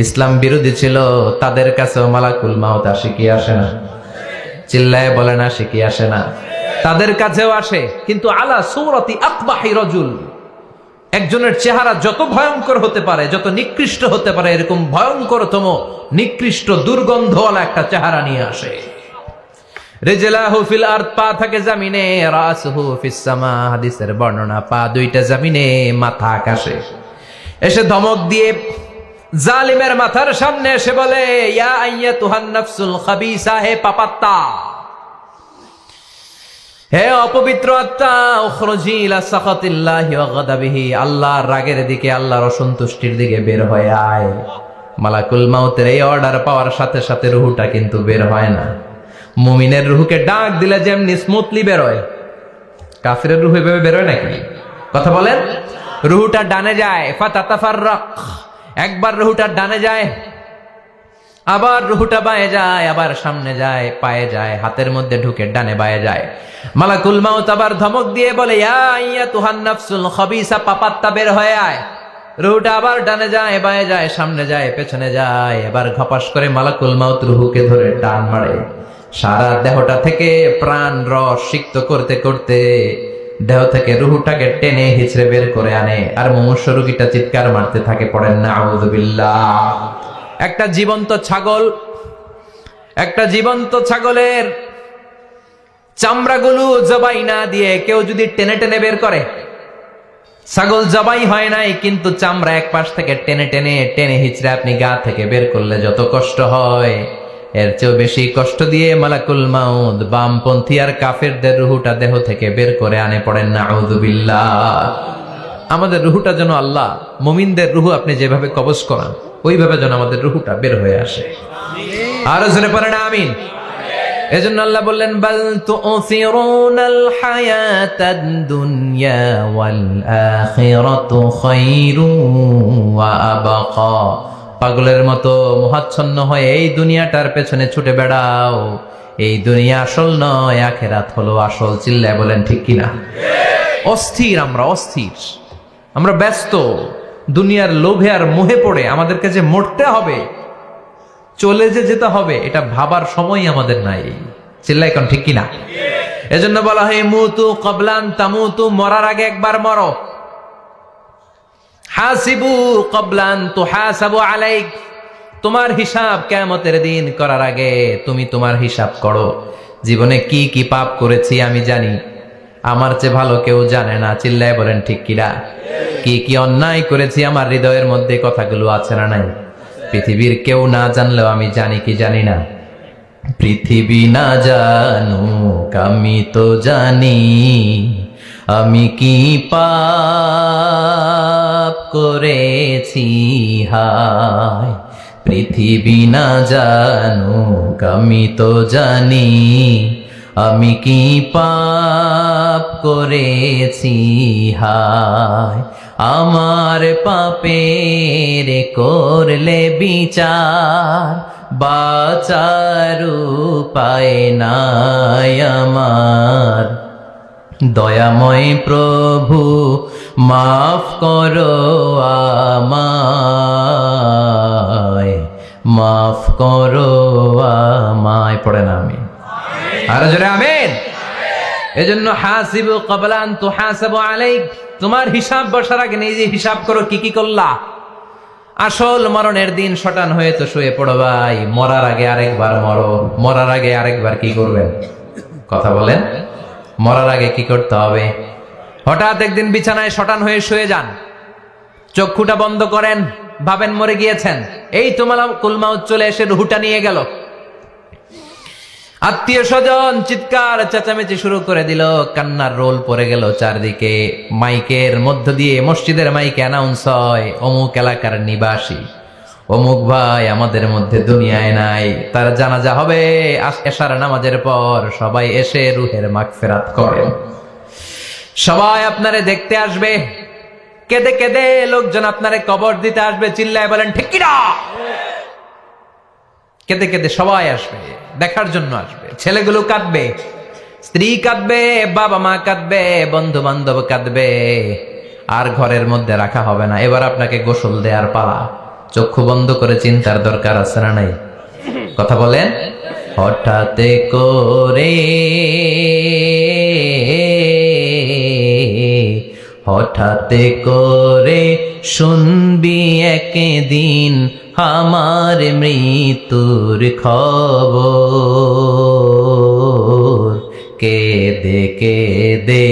ইসলাম বিরোধী ছিল, তাদের কাছেও মালাকুল মাউত আসে কি আসে না? চিল্লায় বলেন আসে কি আসে না? তাদের কাছেও আসে, কিন্তু আলা সূরাতি আকবাহি রাজুল, একজনের চেহারা যত ভয়ঙ্কর হতে পারে, যত নিকৃষ্ট হতে পারে, এরকম ভয়ঙ্করতম নিকৃষ্ট দুর্গন্ধওয়ালা একটা চেহারা নিয়ে আসে। রিজলাহু ফিল আরদ, পা থাকে জমিনে, রাসুহু ফিস সামা, হাদিসের বর্ণনা, পা দুইটা জমিনে, মাথা আকাশে। এসে ধমক দিয়ে জালিমের মাথার সামনে এসে বলে, ইয়া আইয়াতুহান নাফসুল খাবিসা, হে পাপাত্তা, হে অপবিত্র আত্মা, উখরুজি ইলা সাখাতিল্লাহি ওয়া গাদাবিহি, আল্লাহর রাগের দিকে, আল্লাহর অসন্তুষ্টির দিকে বের হয়ে আয়। মালাকুল মাউতের এই অর্ডার পাওয়ার সাথে সাথে রূহটা কিন্তু বের হয় না। মুমিনের রূহকে ডাক দিলে যেমনি স্মুথলি বের হয়, কাফিরের রুহ এভাবে বেরোয় নাকি? কথা বলেন। রুহটা ডানে যায়, ফাতাতাফাররাক, একবার রুহটা ডানে যায়, আবার রুহটা বায়ে যায়, আবার সামনে যায়, পায়ে যায়, হাতের মধ্যে ঢুকে ডানে বায়ে যায়। মালাকুল মাউত আবার ধমক দিয়ে বলে, ইয়া আইয়াতুহান নাফসুল খাবিসা, পাপাত্তা বের হয়ে আয়। রুহটা আবার ডানে যায়, বায়ে যায়, সামনে যায়, পেছনে যায়। এবার ঘপাস করে মালাকুল মাউত রুহুকে ধরে টান মারে। সারা দেহটা থেকে প্রাণ রস সিক্ত করতে করতে দেহ থেকে রুহুটাকে টেনে হিচড়ে বের করে আনে। আর মুমূর্ষু রোগীটা চিৎকার মারতে থাকে, পড়েন না আউযু বিল্লাহ। একটা জীবন্ত ছাগলের চামড়াগুলো জবাই না দিয়ে কেউ যদি টেনে টেনে বের করে, ছাগল জবাই হয় নাই কিন্তু চামড়া এক পাশ থেকে টেনে টেনে টেনে হিচড়ে আপনি গা থেকে বের করলে যত কষ্ট হয়, এর চেয়েও বেশি কষ্ট দিয়ে মালাকুল মাউত বামপন্থী আর কাফেরদের রুহুটা দেহ থেকে বের করে আনে, পড়েন না আউযু বিল্লাহ। আমাদের রুহুটা যেন আল্লাহ, মুমিনদের রুহু আপনি যেভাবে কবজ করান ওইভাবে যেন আমাদের রুহুটা বের হয়ে আসে। আরো জোরে পড়েন আমিন। এজন্য আল্লাহ বললেন, বাল তুসিরুনাল হায়াতাদ দুনিয়া ওয়াল আখিরাতু খায়রুন ওয়া আবকা। পাগলের মতো মোহাচ্ছন্ন হয়ে এই দুনিয়াটার পেছনে ছুটে বেড়াও। এই দুনিয়া আসল নয়, আখিরাত হলো আসল। চিল্লায় বলেন ঠিক কিনা? অস্থির, আমরা ব্যস্ত দুনিয়ার লোভে আর মোহে পড়ে আমাদেরকে যে মরতে হবে, চলে যে যেতে হবে, এটা ভাবার সময় আমাদের নাই। চিল্লাই কোন ঠিক কিনা? এজন্য বলা হয় মুতু ক্বাবলান তামুতু, মরার আগে একবার মরো। হাসিবু ক্বাবলান তুহাসাবু আলাইক, তোমার হিসাব কিয়ামতের দিন করার আগে তুমি তোমার হিসাব করো। জীবনে কি কি পাপ করেছি আমি জানি, আমার চেয়ে ভালো কেউ জানে না। চিল্লায় বলেন ঠিক কিনা? কি কি অন্যায় করেছি আমার হৃদয়ের মধ্যে কথাগুলো আছে না নাই? পৃথিবীর কেউ না জানলেও আমি জানি কি জানি না? পৃথিবী না জানুক আমি তো জানি, আমি কি পাপ করেছি হায়। পৃথিবী না জানুক আমি তো জানি, আমি কি পাপ করেছি হায়। আমার পাপের করলে বিচার, বাঁচার উপায় নাই আমার। দয়াময় প্রভু মাফ করো আমায়, মাফ করো আমায়। পড়ে না আমি আর জোরে আমিন। এজন্য হাসিবু ক্বাবলা আন তুহাসাবু আলাইক, তোমার হিসাব বসার আগে নিজে হিসাব করো কি কি করলা। আসল মরণের দিন শটান হয়ে তো শুয়ে পড়ো ভাই, মরার আগে আরেকবার মরো। মরার আগে আরেকবার কি করবেন? কথা বলেন। মরার আগে কি করতে হবে? হঠাৎ একদিন বিছানায় শটান হয়ে শুয়ে যান, চক্ষুটা বন্ধ করেন, ভাবেন মরে গিয়েছেন। এই তো মালাকুল মাউত চলে এসে রুহুটা নিয়ে গেল। আত্মীয় স্বজন চিৎকার চেঁচামেচি শুরু করে দিল, কান্নার রোল পড়ে গেল চারদিকে। মাইকের মধ্য দিয়ে, মসজিদের মাইকে অ্যানাউন্স হয়, অমুক এলাকার নিবাসী অমুক ভাই আমাদের মধ্যে দুনিয়ায় নাই, তার জানাজা হবে এশার নামাজের পর। সবাই এসে রুহের মাগফিরাত করেন। সবাই আপনারে দেখতে আসবে, কেঁদে কেঁদে লোকজন আপনারে কবর দিতে আসবে। চিল্লায় বলেন ঠিক কিনা? কেঁদে কেঁদে সবাই আসবে, দেখার জন্য আসবে। ছেলেগুলো কাঁদবে, স্ত্রী কাঁদবে, বাবা মা কাঁদবে, বন্ধু বান্ধব কাঁদবে। আর ঘরের মধ্যে রাখা হবে না। এবার আপনাকে গোসল দেওয়ার পালা। চক্ষু বন্ধ করে চিন্তার দরকার আছে না নাই? কথা বলেন। হঠাৎ করে, হঠাৎ করে শুনবি একদিন আমার মৃত্যুর খবর। কেঁদে কেঁদে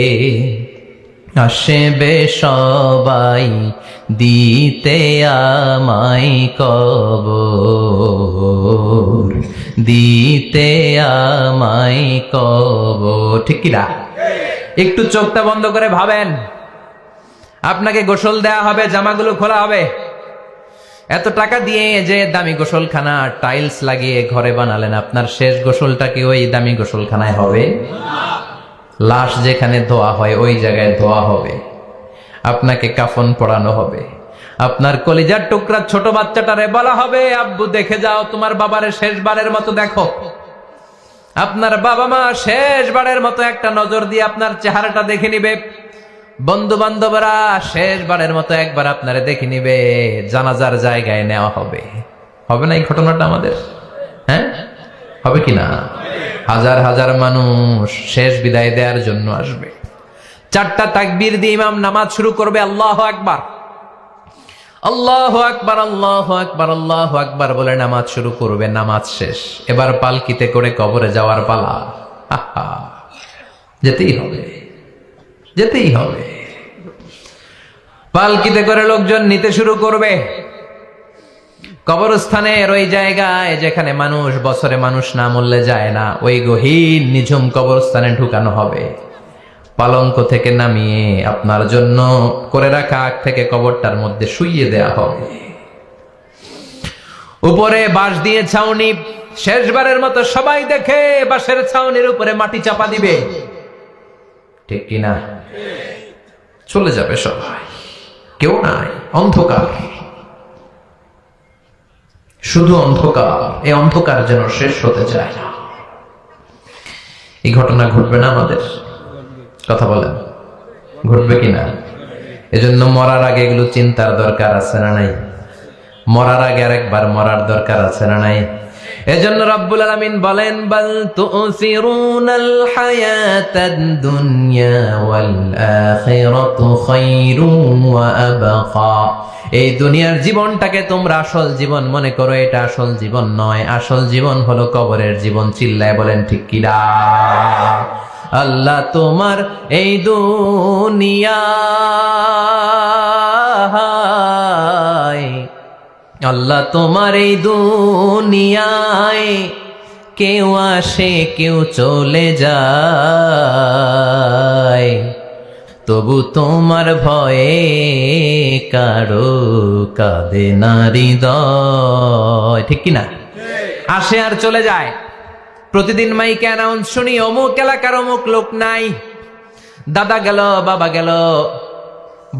আসবে সবাই দিতে আমায় কবর, দিতে আমায় কবর। ঠিক কিনা? একটু চোখটা বন্ধ করে ভাবেন, আপনাকে গোসল দেয়া হবে, জামাগুলো খোলা হবে। এত টাকা দিয়ে যে দামি গোসলখানা টাইলস লাগিয়ে ঘরে বানালেন, আপনার শেষ গোসলটা কি ওই দামি গোসলখানায় হবে? লাশ যেখানে ধোয়া হয় ওই জায়গায় ধোয়া হবে, আপনাকে কাফন পরানো হবে। আপনার কলিজার টুকরা ছোট বাচ্চাটারে বলা হবে, আব্বু দেখে যাও তোমার বাবারে শেষবারের মতো দেখো। আপনার বাবা মা শেষবারের মতো একটা নজর দিয়ে আপনার চেহারাটা দেখে নিবে। বন্ধু বান্ধবরা শেষবারের মতো একবার আপনারে দেখে নিবে। জানাজার জায়গায় নেওয়া হবে। হবে না এই ঘটনাটা আমাদের? হ্যাঁ, হবে কিনা? হাজার হাজার মানুষ শেষ বিদায় দেওয়ার জন্য আসবে। 4টা তাকবীর দিয়ে ইমাম নামাজ শুরু করবে। আল্লাহু আকবার, আল্লাহু আকবার, আল্লাহু আকবার, আল্লাহু আকবার বলে নামাজ শুরু করবে। নামাজ শেষ, এবার পালকিতে করে কবরে যাওয়ার পালা। যেতেই হবে, যেতেই হবে। পালকিতে করে লোকজন নিতে শুরু করবে। কবরস্থানের ওই জায়গায় যেখানে মানুষ বছরে মানুষ না মরলে যায় না, ওই গহীন নিঝুম কবরস্থানে ঢুকানো হবে। পালঙ্ক থেকে নামিয়ে আপনার জন্য করে রাখা আগ থেকে কবরটার মধ্যে শুইয়ে দেয়া হবে। উপরে বাঁশ দিয়ে ছাউনি, শেষবারের মতো সবাই দেখে বাঁশের ছাউনির উপরে মাটি চাপা দিবে। ঠিক কিনা? চলে যাবে সবাই, কেউ নাই, অন্ধকার, শুধু অন্ধকার। এই অন্ধকার যেন শেষ হতে চায় না। এই ঘটনা ঘটবে না আমাদের? কথা বলেন, ঘটবে কিনা? এজন্য মরার আগে এগুলো চিন্তার দরকার আছে না নাই? মরার আগে আরেকবার মরার দরকার আছে না নাই? এজন্য রব্বুল আলামিন বলেন, বাল তুসিরুনাল হায়াতাদ দুনিয়া ওয়াল আখিরাতু খায়রুন ওয়া আবকা। এই দুনিয়ার জীবনটাকে তোমরা আসল জীবন মনে করো, এটা আসল জীবন নয়। আসল জীবন হলো কবরের জীবন। চিল্লায় বলেন ঠিক কিনা? আল্লাহ তোমার এই দুনিয়ায়, আল্লাহ তোমার এই দুনিয়ায় কেউ আসে কেউ চলে যায়, তবু তোমার ভয়ে কারো কাঁদে না হৃদয়। ঠিক কিনা? আসে আর চলে যায়। প্রতিদিন মাইকে অ্যানাউন্স শুনি, অমুক এলাকার অমুক লোক নাই। দাদা গেল, বাবা গেল,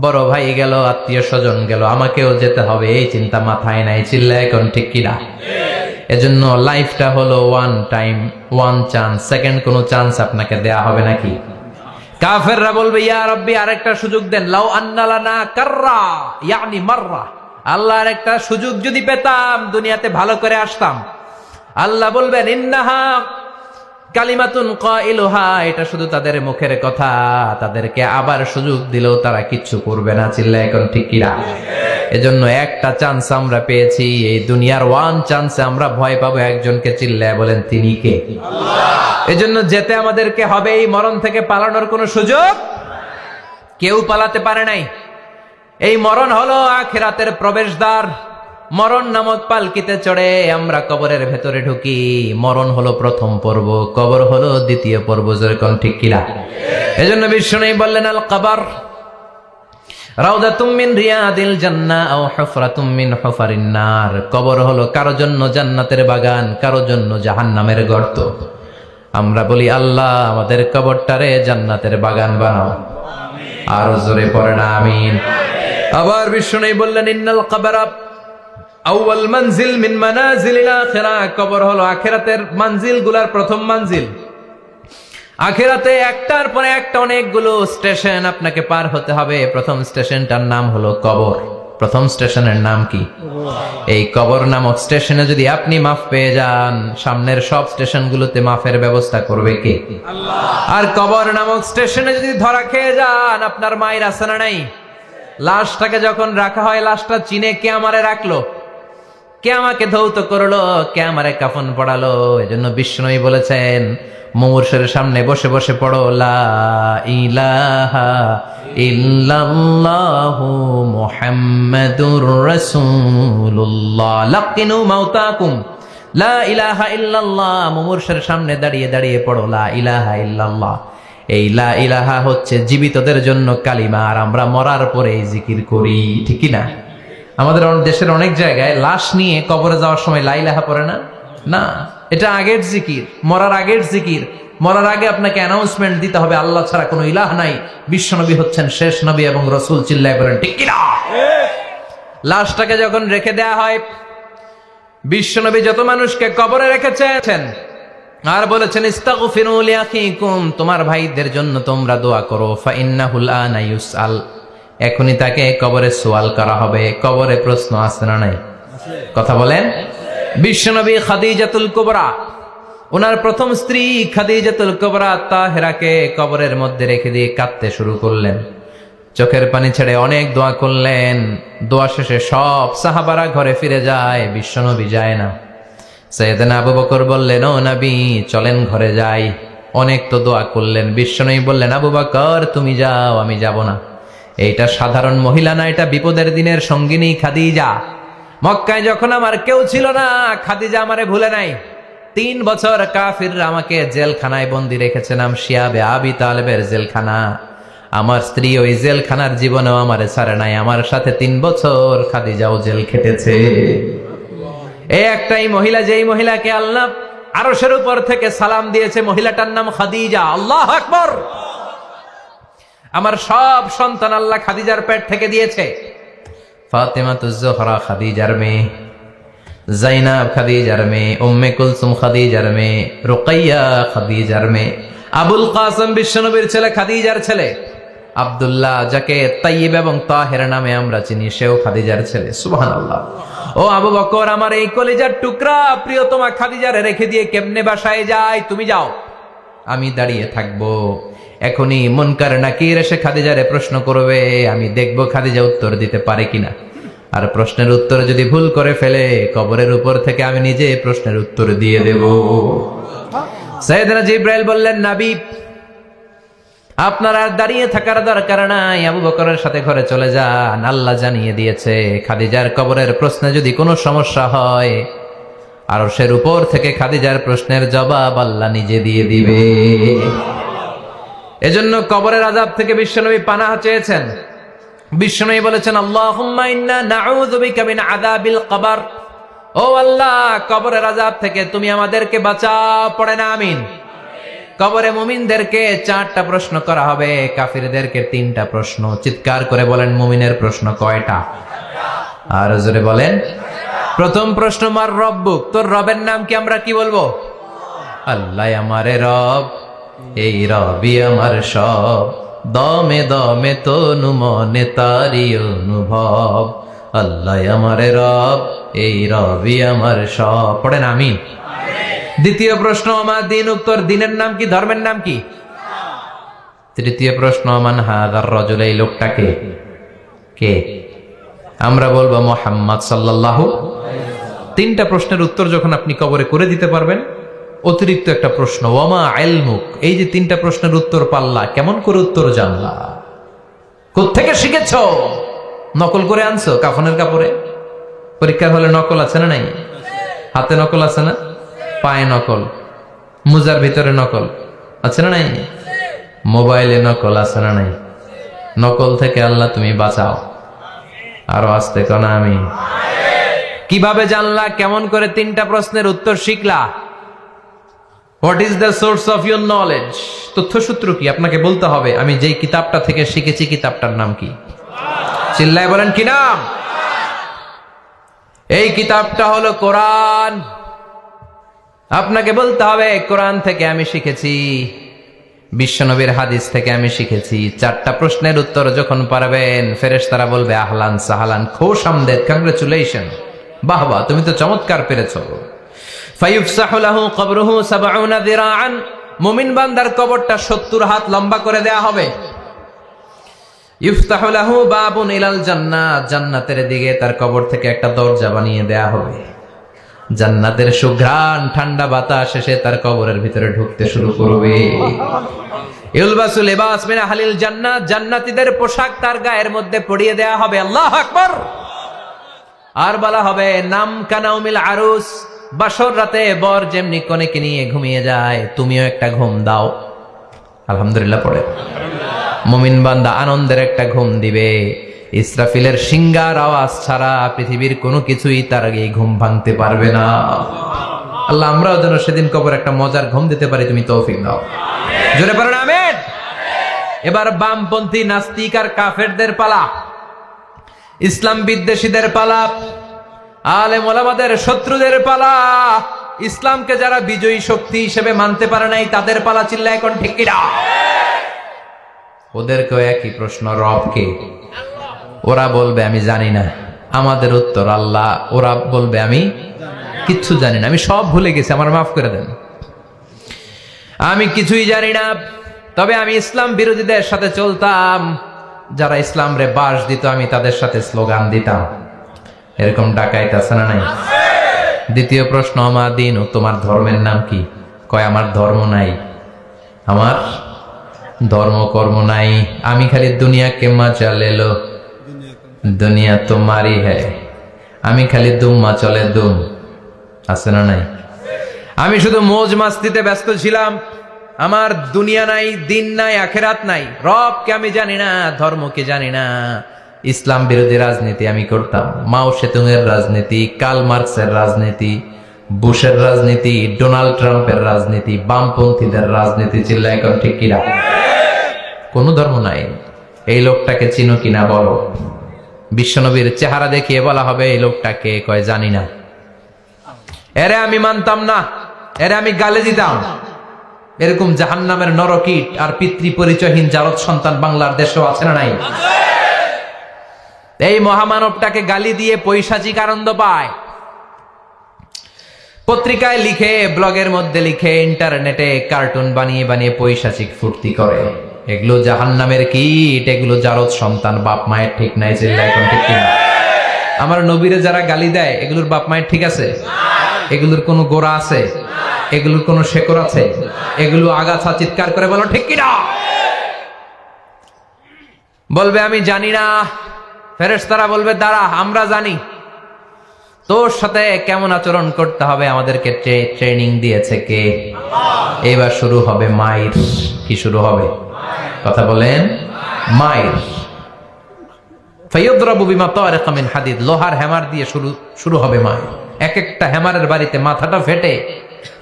বড় ভাই গেল, আত্মীয় স্বজন গেল, আমাকেও যেতে হবে, এই চিন্তা মাথায় নাই। চিল্লায় এখন ঠিক কিনা? এজন্য লাইফটা হলো one time, one chance. Second কোনো চান্স আপনাকে দেয়া হবে নাকি? কাফেররা বলবে, ইয়া রাব্বি আরেকটা সুযোগ দেন। লাউ আন্না লানা কাররা ইয়ানি মাররা, আল্লাহ আরেকটা সুযোগ যদি পেতাম দুনিয়াতে ভালো করে আসতাম। আল্লাহ বলবেন, ইন্নাহা কালিমাতুন কাইলুহা, এটা শুধু তাদের মুখের কথা, তাদেরকে আবার সুযোগ দিলেও তারা কিচ্ছু করবে না। চিল্লায় এখন ঠিক কিনা? এজন্য একটা চান্স আমরা পেয়েছি, এই দুনিয়ার ওয়ান চান্সে আমরা ভয় পাবো একজনকে। চিল্লায় বলেন তিনি কে? আল্লাহ। এজন্য যেতে আমাদেরকে হবে। এই মরণ থেকে পালানোর কোনো সুযোগ কেউ পালাতে পারে নাই। এই মরণ হলো আখিরাতের প্রবেশদ্বার। মরণ নামক পালকিতে চড়ে আমরা কবরের ভেতরে ঢুকি। মরণ হলো প্রথম পর্ব, কবর হলো দ্বিতীয় পর্ব। যেরকম ঠিক কিনা? এজন্য বিশ্বনবী বললেন, আল কবর রাউদাতুম মিন রিয়াদিল জান্নাহ আও হুফরাতুম মিন হুফারিন নার। কবর হলো কারো জন্য জান্নাতের বাগান, কারো জন্য জাহান্নামের গর্ত। আমরা বলি, আল্লাহ আমাদের কবরটারে জান্নাতের বাগান বানাও। আরো জোরে পড়েন আমিন। আবার বিশ্বনবী বললেন, ইন্নাল কবরা আউয়াল মানজিল মিন মানাজিলিল আখিরাহ। কবর হলো আখিরাতের মানজিল গুলার প্রথম মানজিল। আখিরাতে একটার পরে একটা অনেকগুলো স্টেশন আপনাকে পার হতে হবে। প্রথম স্টেশনটার নাম হলো কবর। প্রথম স্টেশনের নাম কি? এই কবর নামক স্টেশনে যদি আপনি মাফ পেয়ে যান, সামনের সব স্টেশনগুলোতে মাফের ব্যবস্থা করবে কে? আল্লাহ। আর কবর নামক স্টেশনে যদি ধরা খেয়ে যান, আপনার মায়ের আছে না নাই? লাশটাকে যখন রাখা হয়, লাশটা চিনে কে আমারে রাখলো, কে আমাকে ধৌত করলো, কে আমারে কাফন পড়ালো। এজন্য বিষ্ণুই বলেছেন, মুমূর্ষের সামনে বসে বসে পড়ো, লা ইলাহা ইল্লাল্লাহু মুহাম্মাদুর রাসূলুল্লাহ। লাকিনু মাউতাকুম, লা ইলাহা ইল্লাল্লাহ। মুমূর্ষের সামনে দাঁড়িয়ে দাঁড়িয়ে পড়ো, লা ইলাহা ইল্লাল্লাহ। এই লা ইলাহা হচ্ছে জীবিতদের জন্য কালিমা, আর আমরা মরার পরে এই জিকির করি। ঠিক না? আমাদের দেশের অনেক জায়গায় লাশ নিয়ে কবরে যাওয়ার সময় লা ইলাহা পড়ে না। না, এটা আগের জিকির, মরার আগের জিকির। মরার আগে আপনাকে অ্যানাউন্সমেন্ট দিতে হবে আল্লাহ ছাড়া কোনো ইলাহ নাই, বিশ্বনবী হচ্ছেন শেষ নবী এবং রাসূল। চিল্লায় বলেন ঠিক কিনা? লাশটাকে যখন রেখে দেয়া হয়, বিশ্বনবী যত মানুষকে কবরে রেখেছেন আর বলেছেন ইস্তাগফিরু লিআখিকুম, তোমার ভাইদের জন্য তোমরা দোয়া করো, ফাইন্নাহুল আনা ইউসআল, এখনই তাকে কবরে সওয়াল করা হবে। কবরে প্রশ্ন আছে না নাই? কথা বলেন। বিশ্বনবী খাদিজাতুল কুবরা, ওনার প্রথম স্ত্রী খাদিজাতুল কুবরা তাহেরাকে কবরের মধ্যে রেখে দিয়ে কাঁদতে শুরু করলেন, চোখের পানি ছেড়ে অনেক দোয়া করলেন। দোয়া শেষে সব সাহাবারা ঘরে ফিরে যায়, বিশ্বনবী যায় না। সাইয়েদনা আবু বকর বললেন, ও নবী চলেন ঘরে যাই, অনেক তো দোয়া করলেন। বিশ্বনবী বললেন, আবু বকর তুমি যাও, আমি যাব না। এইটা সাধারণ মহিলা না, এটা বিপদের দিনের সঙ্গিনী খাদিজা। মক্কায় যখন আমার কেউ ছিল না, খাদিজা আমারে ভুলে নাই। 3 বছর কাফিররা আমাকে জেলখানায় বন্দি রেখেছে, নাম শিয়াবে আবি তালেবের জেলখানা। আমার স্ত্রী ওই জেলখানার জীবনেও আমারে ছাড়ে নাই, আমার সাথে 3 বছর খাদিজাও জেল খেটেছে। এই একটাই মহিলা, যেই মহিলাকে আল্লাহ আরশের উপর থেকে সালাম দিয়েছে, মহিলাটার নাম খাদিজা। আল্লাহু আকবার। আমার সব সন্তান আল্লাহ খাদিজার পেট থেকে দিয়েছে। ফাতেমাতুজ জোহরা খাদিজার মেয়ে, জাইনাব খাদিজার মেয়ে, উম্মে কুলসুম খাদিজার মেয়ে, রুকাইয়া খাদিজার মেয়ে, আবুল কাসেম বিশ্বনবীর ছেলে খাদিজার ছেলে, আব্দুল্লাহ যাকে তাইয়্যিব এবং তাহের নামে আমরা চিনি, সেও খাদিজার ছেলে। সুবহানাল্লাহ। ও আবু বকর, আমার এই কলিজার টুকরা প্রিয়তমা খাদিজারে রেখে দিয়ে কেমনে বাসায় যায়? তুমি যাও, আমি দাঁড়িয়ে থাকবো। এখনই মুনকার নাকির এসে খাদিজারে প্রশ্ন করবে, আমি দেখবো খাদিজা উত্তর দিতে পারে কিনা। আর প্রশ্নের উত্তর যদি ভুল করে ফেলে, কবরের উপর থেকে আমি নিজে প্রশ্নের উত্তর দিয়ে দেব। সাইয়েদনা জিবরাইল বললেন, নবী আপনার আর দাঁড়িয়ে থাকার দরকার নাই, আবু বকরের সাথে ঘরে চলে যান। আল্লাহ জানিয়ে দিয়েছে, খাদিজার কবরের প্রশ্নে যদি কোনো সমস্যা হয়, আরশের উপর থেকে খাদিজার প্রশ্নের জবাব আল্লাহ নিজে দিয়ে দিবে। এজন্য কবরের আযাব থেকে বিশ্বনবী পানাহ চেয়েছেন। বিশ্বনবী বলেছেন, আল্লাহুম্মা ইন্না নাউযু বিকা মিন আযাবিল কবর, ও আল্লাহ কবরের আযাব থেকে তুমি আমাদেরকে বাঁচাও। পড়ে না আমিন। কবরে মুমিনদেরকে 4টা প্রশ্ন করা হবে, কাফিরদেরকে 3টা প্রশ্ন। চিৎকার করে বলেন, মুমিনের প্রশ্ন কয়টা? আর জোরে বলেন। প্রথম প্রশ্ন, মার রব্বুক, তোর রবের নাম কি? আমরা কি বলবো? আল্লাহ আমারে রব, এই রবি আমার সব, দমে দমে তনু মনে তারি অনুভব। আল্লাহ আমারে রব, এই রবি আমার সব। পড়েন আমিন। দ্বিতীয় প্রশ্ন, আমার দিন, উত্তর দিনের নাম কি? ধর্মের নাম কি? তৃতীয় প্রশ্ন, মান হাযার রাজুল, এই লোকটাকে কে? আমরা বলবো মুহাম্মদ সাল্লাল্লাহু। 3টা প্রশ্নের উত্তর যখন আপনি কবরে করে দিতে পারবেন, অতিরিক্ত একটা প্রশ্ন, ওয়ামা ইলমুক, এই যে 3টা প্রশ্নের উত্তর পাল্লা, কেমন করে উত্তর জানলা? কোত্থেকে শিখেছ? নকল করে আনছো কাফনের কাপড়ে? পরীক্ষার হলে নকল আছে না নাই? হাতে নকল আছে না? পায়ে নকল, মুজার ভিতরে নকল আছে না নাই? মোবাইলে নকল আছে না নাই? নকল থেকে আল্লাহ তুমি বাঁচাও। আরো আসতে কোন আমি। কিভাবে জানলা? কেমন করে 3টা প্রশ্নের উত্তর শিখলা? What is the source of your knowledge? তথ্যসূত্র কি? আপনাকে বলতে হবে, আমি যেই কিতাবটা থেকে শিখেছি কিতাবটার নাম কি? চিল্লায় বলেন, কি নাম? এই কিতাবটা হলো কোরআন। আপনাকে বলতে হবে, কোরআন থেকে আমি শিখেছি, বিশ্বনবীর হাদিস থেকে আমি শিখেছি। 4টা প্রশ্নের উত্তর যখন পারবেন, ফেরেশতারা বলবে, আহলান সাহালান, খুশ আমদেদ, কংগ্রেচুলেশন, বাহ বাহ, তুমি তো চমৎকার পেরেছো। ফায়ুফসাহু লাহু কবরুহু 70 যিরাআন, মুমিন বান্দার কবরটা 70 হাত লম্বা করে দেয়া হবে। ইফতাহু লাহু বাবুন ইলাল জান্নাহ, জান্নাতের দিকে তার কবর থেকে একটা দরজা বানিয়ে দেয়া হবে। জান্নাতের সুঘ্রাণ ঠান্ডা বাতাস এসে তার কবরের ভিতরে ঢুকতে শুরু করবে। ইলবাসু লিবাস মিন আহলিল জান্নাত, জান্নাতীদের পোশাক তার গায়ের মধ্যে পরিয়ে দেয়া হবে। আল্লাহু আকবার। আর বলা হবে, নাম কানাউমিল আরুস, বাসর রাতে বর যেমনি কনেকে নিয়ে ঘুমিয়ে যায়, তুমিও একটা ঘুম দাও। আলহামদুলিল্লাহ পড়ে। মুমিন বান্দা আনন্দের একটা ঘুম দিবে। ইসরাফিলের সিংগার আওয়াজ ছাড়া পৃথিবীর কোনো কিছুই তার আগে ঘুম ভাঙতে পারবে না। আল্লাহ আমরাও যেন সেদিন কবর একটা মজার ঘুম দিতে পারি, তুমি তৌফিক দাও। জোরে পড়েন আমিন। এবার বামপন্থী নাস্তিক আর কাফেরদের পালা, ইসলাম বিদ্বেষীদের পালা, আলেম ওলামাদের শত্রুদের পালা, ইসলামকে যারা বিজয়ী শক্তি হিসেবে মানতে পারে নাই তাদের পালা। চিল্লায় এখন ঠিক কিনা? ওদেরকেও একই প্রশ্ন, রব কে? ওরা বলবে আমি জানি না। আমাদের উত্তর আল্লাহ। ওরা বলবে আমি কিচ্ছু জানি না, আমি সব ভুলে গেছি, আমার মাফ করে দেন, আমি কিছুই জানি না। তবে আমি ইসলাম বিরোধীদের সাথে চলতাম, যারা ইসলাম রে বাস দিত আমি তাদের সাথে স্লোগান দিতাম। এরকম ডাকাইত আছে না নাই? দ্বিতীয় প্রশ্ন, আমার দিন, তোমার ধর্মের নাম কি? কয় আমার ধর্ম নাই, আমার ধর্ম কর্ম নাই, আমি খালি দুনিয়া কে মজা লেলো, দুনিয়া তোমারই হ্যায়, আমি খালি দুম্মা চলে দুম। আছে না নাই? আমি শুধু মৌজ মাস্তিতে ব্যস্ত ছিলাম, আমার দুনিয়া নাই, দিন নাই, আখেরাত নাই, রবকে আমি জানি না, ধর্মকে জানি না। ইসলাম বিরোধী রাজনীতি আমি করতাম, মাও সেতুংয়ের রাজনীতি, কার্ল মার্কসের রাজনীতি, বুশের রাজনীতি, ডোনাল্ড ট্রাম্পের রাজনীতি, বামপন্থীদের রাজনীতি। চিল্লায় এখন ঠিক কিনা? কোন ধর্ম নাই। এই লোকটাকে চিনো কিনা বলো। বিশ্বনবীর চেহারা দেখিয়ে বলা হবে এই লোকটাকে, কয় জানি না। এরে আমি মানতাম না, এরে আমি গালে দিতাম। এরকম জাহান্নামের নরকীট আর পিতৃ পরিচয়হীন জারদ সন্তান বাংলার দেশেও আছে না নাই? এই মহামানবটাকে গালি দিয়ে পৈশাচিক আনন্দ পায়। পত্রিকায় লিখে, ব্লগের মধ্যে লিখে, ইন্টারনেটে কার্টুন বানিয়ে বানিয়ে পৈশাচিক ফুর্তি করে। এগুলো জাহান্নামের কীট, এগুলো জারদ সন্তান, বাপ মায়ের ঠিক নাই। চিল্লায় এখন ঠিক কিনা? আমার নবীরে যারা গালি দেয় এগুলোর বাপ মায়ের ঠিক আছে? এগুলোর কোনো গোড়া আছে? এগুলোর কোনো শেকড় আছে? এগুলো আগাছা। চিৎকার করে বলো ঠিক কিনা? বলবে আমি জানি না। ফেরেশতারা বলবে দাঁড়া, আমরা জানি। তোর সাথে কেমন আচরণ করতে হবে আমাদেরকে ট্রেনিং দিয়েছে কে? এবার শুরু হবে মাইর। কি শুরু হবে? কথা বলেন, মাইর। ফায়ুদরাবু বিমা তারিকা মিন হাদিদ, লোহার হ্যামার দিয়ে শুরু হবে মাইর। এক একটা হ্যামারের বাড়িতে মাথাটা ফেটে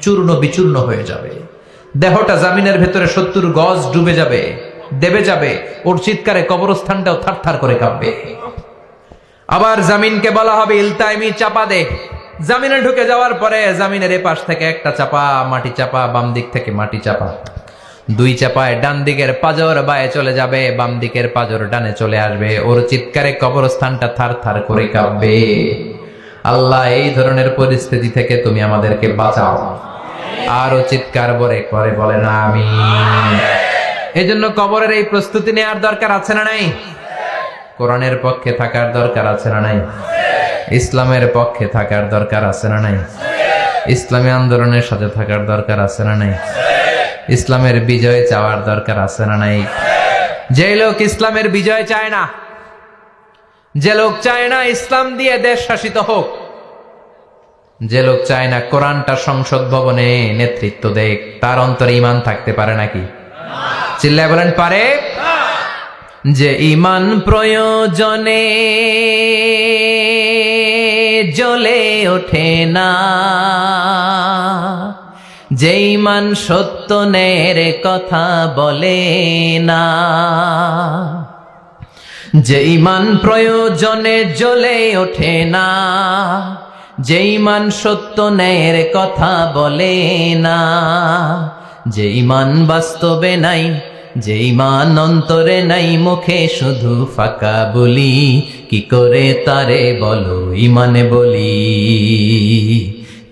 চূর্ণ বিচূর্ণ হয়ে যাবে, দেহটা জামিনের ভেতরে 70 গজ ডুবে যাবে, দেবে যাবে। ওর চিৎকারে কবরস্থানটাও থারথার করে কাঁপবে। আবার জামিনকে বলা হবে ইলতাইমি, চাপা দে। জামিনে ঢুকে যাওয়ার পরে জামিনের এপাশ থেকে একটা চাপা, মাটি চাপা, বাম দিক থেকে মাটি চাপা, 2 চাপায় ডান দিকের পাজর বায়ে চলে যাবে, বাম দিকের পাজর ডানে চলে আসবে। ওর চিৎকারে কবরস্থানটা থারথার করে কাঁপবে। আল্লাহ, এই ধরনের পরিস্থিতি থেকে তুমি আমাদেরকে বাঁচাও। আরো চিৎকার করে বলেন আমিন। এজন্য কবরের এই প্রস্তুতি নেওয়ার দরকার আছে না নাই? কোরআনের পক্ষে থাকার দরকার আছে না নাই? ইসলামের পক্ষে থাকার দরকার আছে না নাই? ইসলামী আন্দোলনের সাথে থাকার দরকার আছে না নাই? ইসলামের বিজয় চাওয়ার দরকার আছে না নাই? যে লোক ইসলামের বিজয় চায় না, যে লোক চায় না ইসলাম দিয়ে দেশ শাসিত হোক, যে লোক চায় না কোরআনটা সংসদ ভবনে নেতৃত্ব দেখ, তার অন্তরে ঈমান থাকতে পারে নাকি? চিল্লায় বলেন পারে? যে ঈমান প্রয়োজনে জ্বলে ওঠে না, যে ঈমান সত্য ন্যায়ের কথা বলে না, যে ঈমান প্রয়োজনে জ্বলে ওঠে না, যে ঈমান সত্য ন্যায়ের কথা বলে না, যে ঈমান বাস্তবে নাই, যে ঈমান অন্তরে নাই, মুখে শুধু ফাঁকা বলি, কি করে তারে বলো ঈমানে বলি,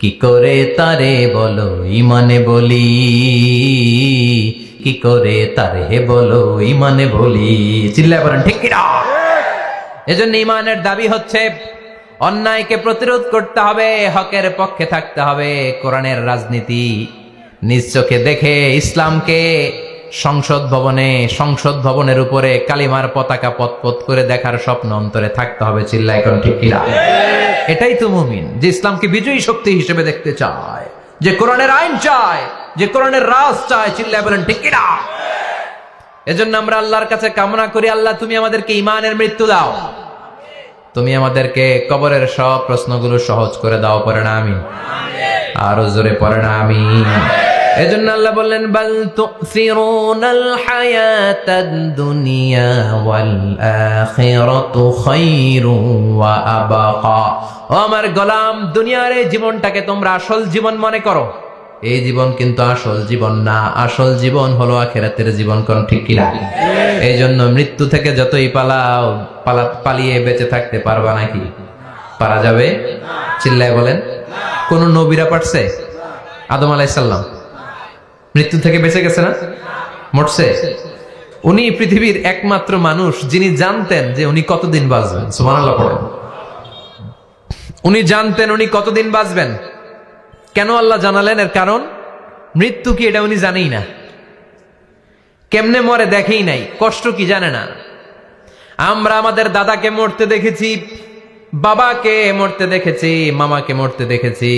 কি করে তারে বলো ঈমানে বলি, কি করে তারে বলো ঈমানে বলি। চিল্লায় বলেন ঠিক কিনা? এজন্য ঈমানের দাবি হচ্ছে অন্যায়কে প্রতিরোধ করতে হবে, হকের পক্ষে থাকতে হবে। কোরআনের রাজনীতি নিজ চোখে দেখে ইসলামকে সংসদ ভবনের উপরে কালিমার পতাকা পতপত করে দেখার স্বপ্ন অন্তরে থাকতে হবে। চিল্লায় এখন ঠিক কিনা? এটাই তো মুমিন, যে ইসলামকে বিজয়ী শক্তি হিসেবে দেখতে চায়, যে কোরআনের আইন চায়, যে কোরআনের রাজ চায়। চিল্লায় বলেন ঠিক কিনা? এজন্য আমরা আল্লাহর কাছে কামনা করি, আল্লাহ তুমি আমাদেরকে ঈমানের মৃত্যু দাও, তুমি আমাদেরকে কবরের সব প্রশ্নগুলো সহজ করে দাও। পড়েন আমিন। আরো জোরে পড়ে না আমিন। এজন্য আল্লাহ বললেন বাল তুসিরুনাল হায়াতাদ দুনিয়া ওয়াল আখিরাতু খায়রুন ওয়া আবাকা। ও আমার গোলাম, দুনিয়ার এই জীবনটাকে তোমরা আসল জীবন মনে করো, এই জীবন কিন্তু আসল জীবন না। আসল জীবন হলো আখিরাতের জীবন। কোন ঠিক কিনা? এই জন্য মৃত্যু থেকে যতই পালিয়ে বেঁচে থাকতে পারবা নাকি? পারা যাবে? চিল্লায় বলেন। কোন নবীরা পারছে? আদম আলাইহিস সালাম মৃত্যু থেকে বেঁচে গেছে না? মরছে? উনি পৃথিবীর একমাত্র মানুষ যিনি জানতেন যে উনি কতদিন বাঁচবেন। সুবহানাল্লাহ পড়েন। উনি জানতেন উনি কতদিন বাঁচবেন। কেন আল্লাহ জানালেন? এর কারণ মৃত্যু কি এটা উনি জানেই না। কেমনে মরে দেখেই নাই, কষ্ট কি জানে না। আমরা আমাদের দাদাকে মরতে দেখেছি, বাবাকে মরতে দেখেছি, মামাকে মরতে দেখেছি।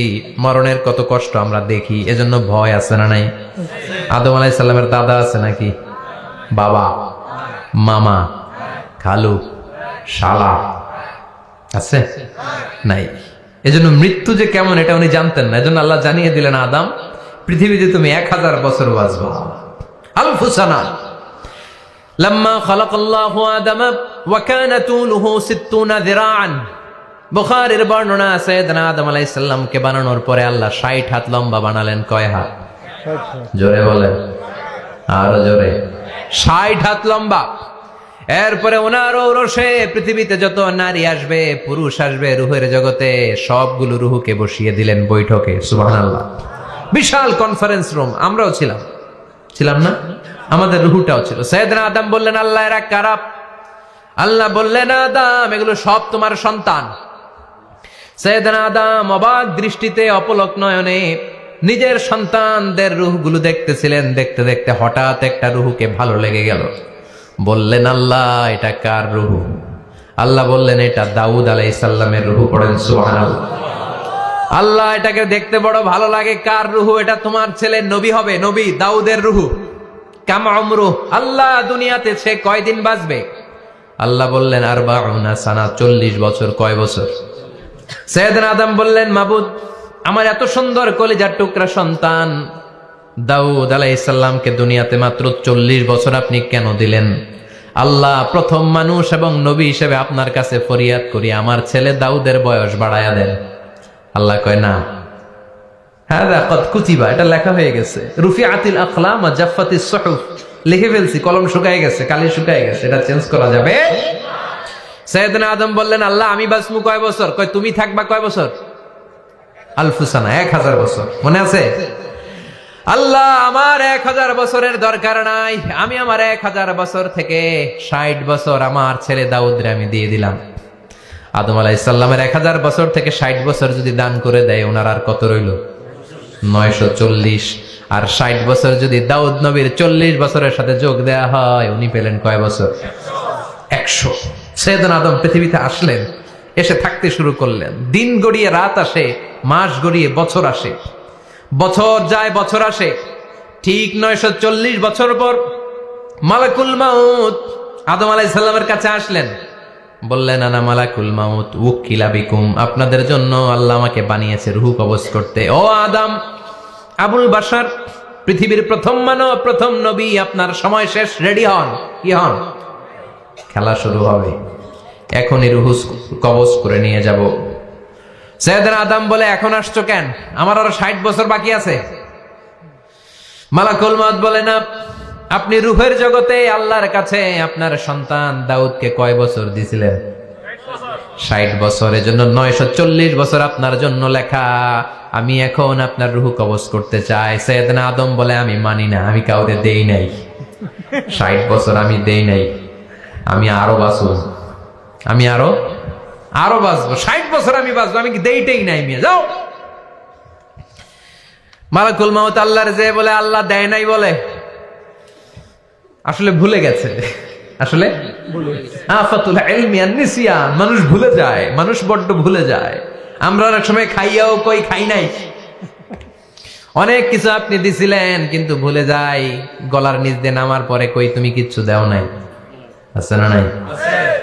মরণের কত কষ্ট আমরা দেখি, এজন্য ভয় আছে না নাই? আদম আলাইহিস সালামের দাদা আছে নাকি? বাবা, মামা, খালু, শালা আছে? নাই। এজন্য মৃত্যু যে কেমন এটা উনি জানতেন না। এজন্য আল্লাহ জানিয়ে দিলেন, আদম পৃথিবীতে তুমি 1000 বছর বাঁচবা। আলফু সানা। লাম্মা খালাকাল্লাহু আদামা ওয়া কানা তুলুহু 60 যিরাআন। বুখারীর বর্ণনা, সাইয়েদনা আদম আলাইহিস সালামকে বানানোর পরে আল্লাহ 60 হাত লম্বা বানালেন। কয় হাত? জোরে বলেন, আরো জোরে। 60 হাত লম্বা। এরপরে ওনার ঔরসে পৃথিবীতে যত নারী আসবে, পুরুষ আসবে রুহের জগতে, সবগুলো রুহুকে বসিয়ে দিলেন বৈঠকে। সুবহানাল্লাহ। বিশাল কনফারেন্স রুম। আমরাও ছিলাম না? আমাদের রুহুটাও ছিল। সাইয়েদনা আদম বললেন, আল্লাহ এরা কারা? আল্লাহ বললেন, আদম এগুলো সব তোমার সন্তান। সাইয়েদনা আদম অবাক দৃষ্টিতে, অপলক নয়নে নিজের সন্তানদের রুহগুলো দেখতেছিলেন। দেখতে দেখতে হঠাৎ একটা রুহুকে ভালো লেগে গেল। বললেন, আল্লাহ এটা কার রুহু? আল্লাহ বললেন, এটা দাউদ আলাইহিস সালামের রুহু। পড়েন সুবহানাল্লাহ। আল্লাহ এটাকে দেখতে বড় ভালো লাগে। কার রুহু? এটা তোমার ছেলে নবী হবে, নবী দাউদের রুহু। কাম উমরু, আল্লাহ দুনিয়াতে সে কয়দিন বাঁচবে? আল্লাহ বললেন, 40 সানা, 40 বছর। কয় বছর? সাইয়েদনা আদম বললেন, মাবুদ আমার এত সুন্দর কলিজার টুকরা সন্তান দাউদ আলাইহিস সালামকে দুনিয়াতে মাত্র 40 বছর আপনি কেন দিলেন? আল্লাহ প্রথম মানুষ এবং নবী হিসেবে আপনার কাছে ফরিয়াদ করি, আমার ছেলে দাউদের বয়স বাড়ায়া দেন। আল্লাহ কয়, না, হাযা ক্বাদ কুতিবা, এটা লেখা হয়ে গেছে। রুফিআতিল আকলাম ওয়া জাফফাতিস সুহুফ, লিখে ফেলছি, কলম শুকায় গেছে, কালি শুকায় গেছে, এটা চেঞ্জ করা যাবে? সাইয়েদনা আদম বললেন, আল্লাহ আমি বাঁচবো কয় বছর? কয় তুমি থাকবা কয় বছর? আলফু সানা, 1000 বছর। মনে আছে? আল্লাহ আমার 1000 বছরের দরকার নাই, আমি আমার 1000 বছর থেকে 60 বছর আমার ছেলে দাউদরে আমি দিয়ে দিলাম। আদম আলাইহিস সালামের 1000 বছর থেকে 60 বছর যদি দান করে দেয়, ওনার আর কত রইল? 940। আর 60 বছর যদি দাউদ নবীর 40 বছরের সাথে যোগ দেয়া হয়, উনি পেলেন কয় বছর? 100। সাইয়েদনা আদম পৃথিবীতে আসলেন, এসে থাকতে শুরু করলেন। দিন গড়িয়ে রাত আসে, মাস গড়িয়ে বছর আসে, বছর যায় বছর আসে। ঠিক 940 বছর পর মালাকুল মাউত আদম আলাইহিস সালামের কাছে আসলেন। বললেন, আনা মালাকুল মাউত উকিলা বিকুম, আপনাদের জন্য আল্লাহ আমাকে বানিয়েছে রূহ কবজ করতে। ও আদম, আবুল বাশার, পৃথিবীর প্রথম মানব, প্রথম নবী, আপনার সময় শেষ, রেডি হন। কি হন? খেলা শুরু হবে, এখনই রূহ কবজ করে নিয়ে যাব। সাইয়েদনা আদম বলে, এখন আসছো কেন? আমার আরো 60 বছর বাকি আছে। মালাকুল মাউত বলে, না, আপনি রূহের জগতে আল্লাহর কাছে আপনার সন্তান দাউদকে কয় বছর দিয়েছিলেন? 60 বছর। এজন্য 940 বছর আপনার জন্য লেখা। আমি এখন আপনার রূহ কবজ করতে চাই। সাইয়েদনা আদম বলে, আমি মানি না, আমি কাউকে দেই নাই। 60 বছর আমি দেই নাই, আমি আরো বাঁচবো, আমি আরো বাঁচবো, 60 বছর আমি বাঁচবো, আমি কি দেইটাই নাই। মিয়া যাও। মালাকুল মাউত আল্লাহর যে বলে, আল্লাহ দেয় নাই বলে, আসলে ভুলে গেছে। আসলে আফাতুল ইলমি আন নিসিয়ান, মানুষ ভুলে যায়, মানুষ বড্ড ভুলে যায়। আমরা অনেক সময় খাইয়াও কই খাই নাই। অনেক কিছু আপনি দিছিলেন কিন্তু ভুলে যাই, গলার নিচ দিয়ে নামার পরে কই তুমি কিচ্ছু দাও নাই। আছে না নাই?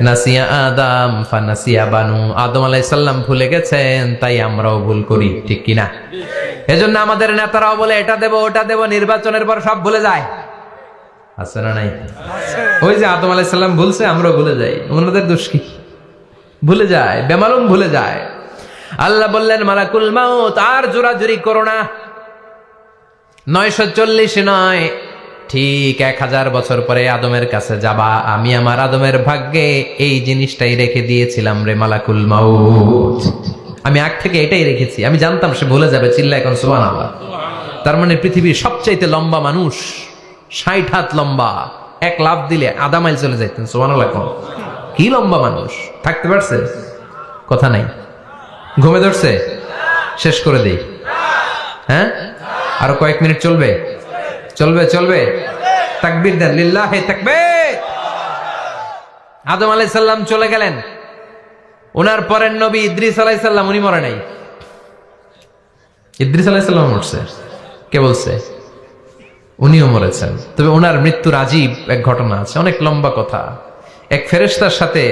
নাসিয়া আদম ফানাসিয়া বানু, আদম আলাইহিস সালাম ভুলে গেছেন, তাই আমরাও ভুল করি, ঠিক কিনা? এজন্য আমাদের নেতারাও বলে এটা দেব ওটা দেব, নির্বাচনের পর সব ভুলে যায়। আছে না নাই? ওই যে আদম আলাইহিস সালাম ভুলছে, আমরাও ভুলে যাই। ওনাদের দোষ কি? ভুলে যায়, বেমালুম ভুলে যায়। আল্লাহ বললেন মালাকুল মাউত আর জোরাজুরি করো না। 940 নয়, ঠিক 1000 বছর পরে আদমের কাছে যাবা। আমি আমার আদমের ভাগ্যে এই জিনিসটাই রেখে দিয়েছিলাম রে মালাকুল মাউত। আমি আগ থেকে এটাই রেখেছি, আমি জানতাম সে ভুলে যাবে। চিল্লা এখন সুবহানাল্লাহ। তার মানে পৃথিবীর সবচাইতে লম্বা মানুষ 60 হাত লম্বা, এক লাফ দিলে আধা মাইল চলে যাইতেন। সুবহানাল্লাহ। কি লম্বা মানুষ, থাকতে পারছে? কথা নাই, ঘুমে ধরছে? শেষ করে দেই। হ্যাঁ, আরো কয়েক মিনিট চলবে? চলবে চলবে। তাকবীর দেন, লিল্লাহি তাকবীর। আদম আলাইহিস সালাম চলে গেলেন। ওনার পরের নবী ইদ্রিস আলাইহিস সালাম, উনি মরে নাই। ইদ্রিস আলাইহিস সালাম মরছে, কে বলছে? উনিও মরেছেন। তবে ওনার মৃত্যুর আজীব এক ঘটনা আছে, অনেক লম্বা কথা। এক ফেরেশতার সাথে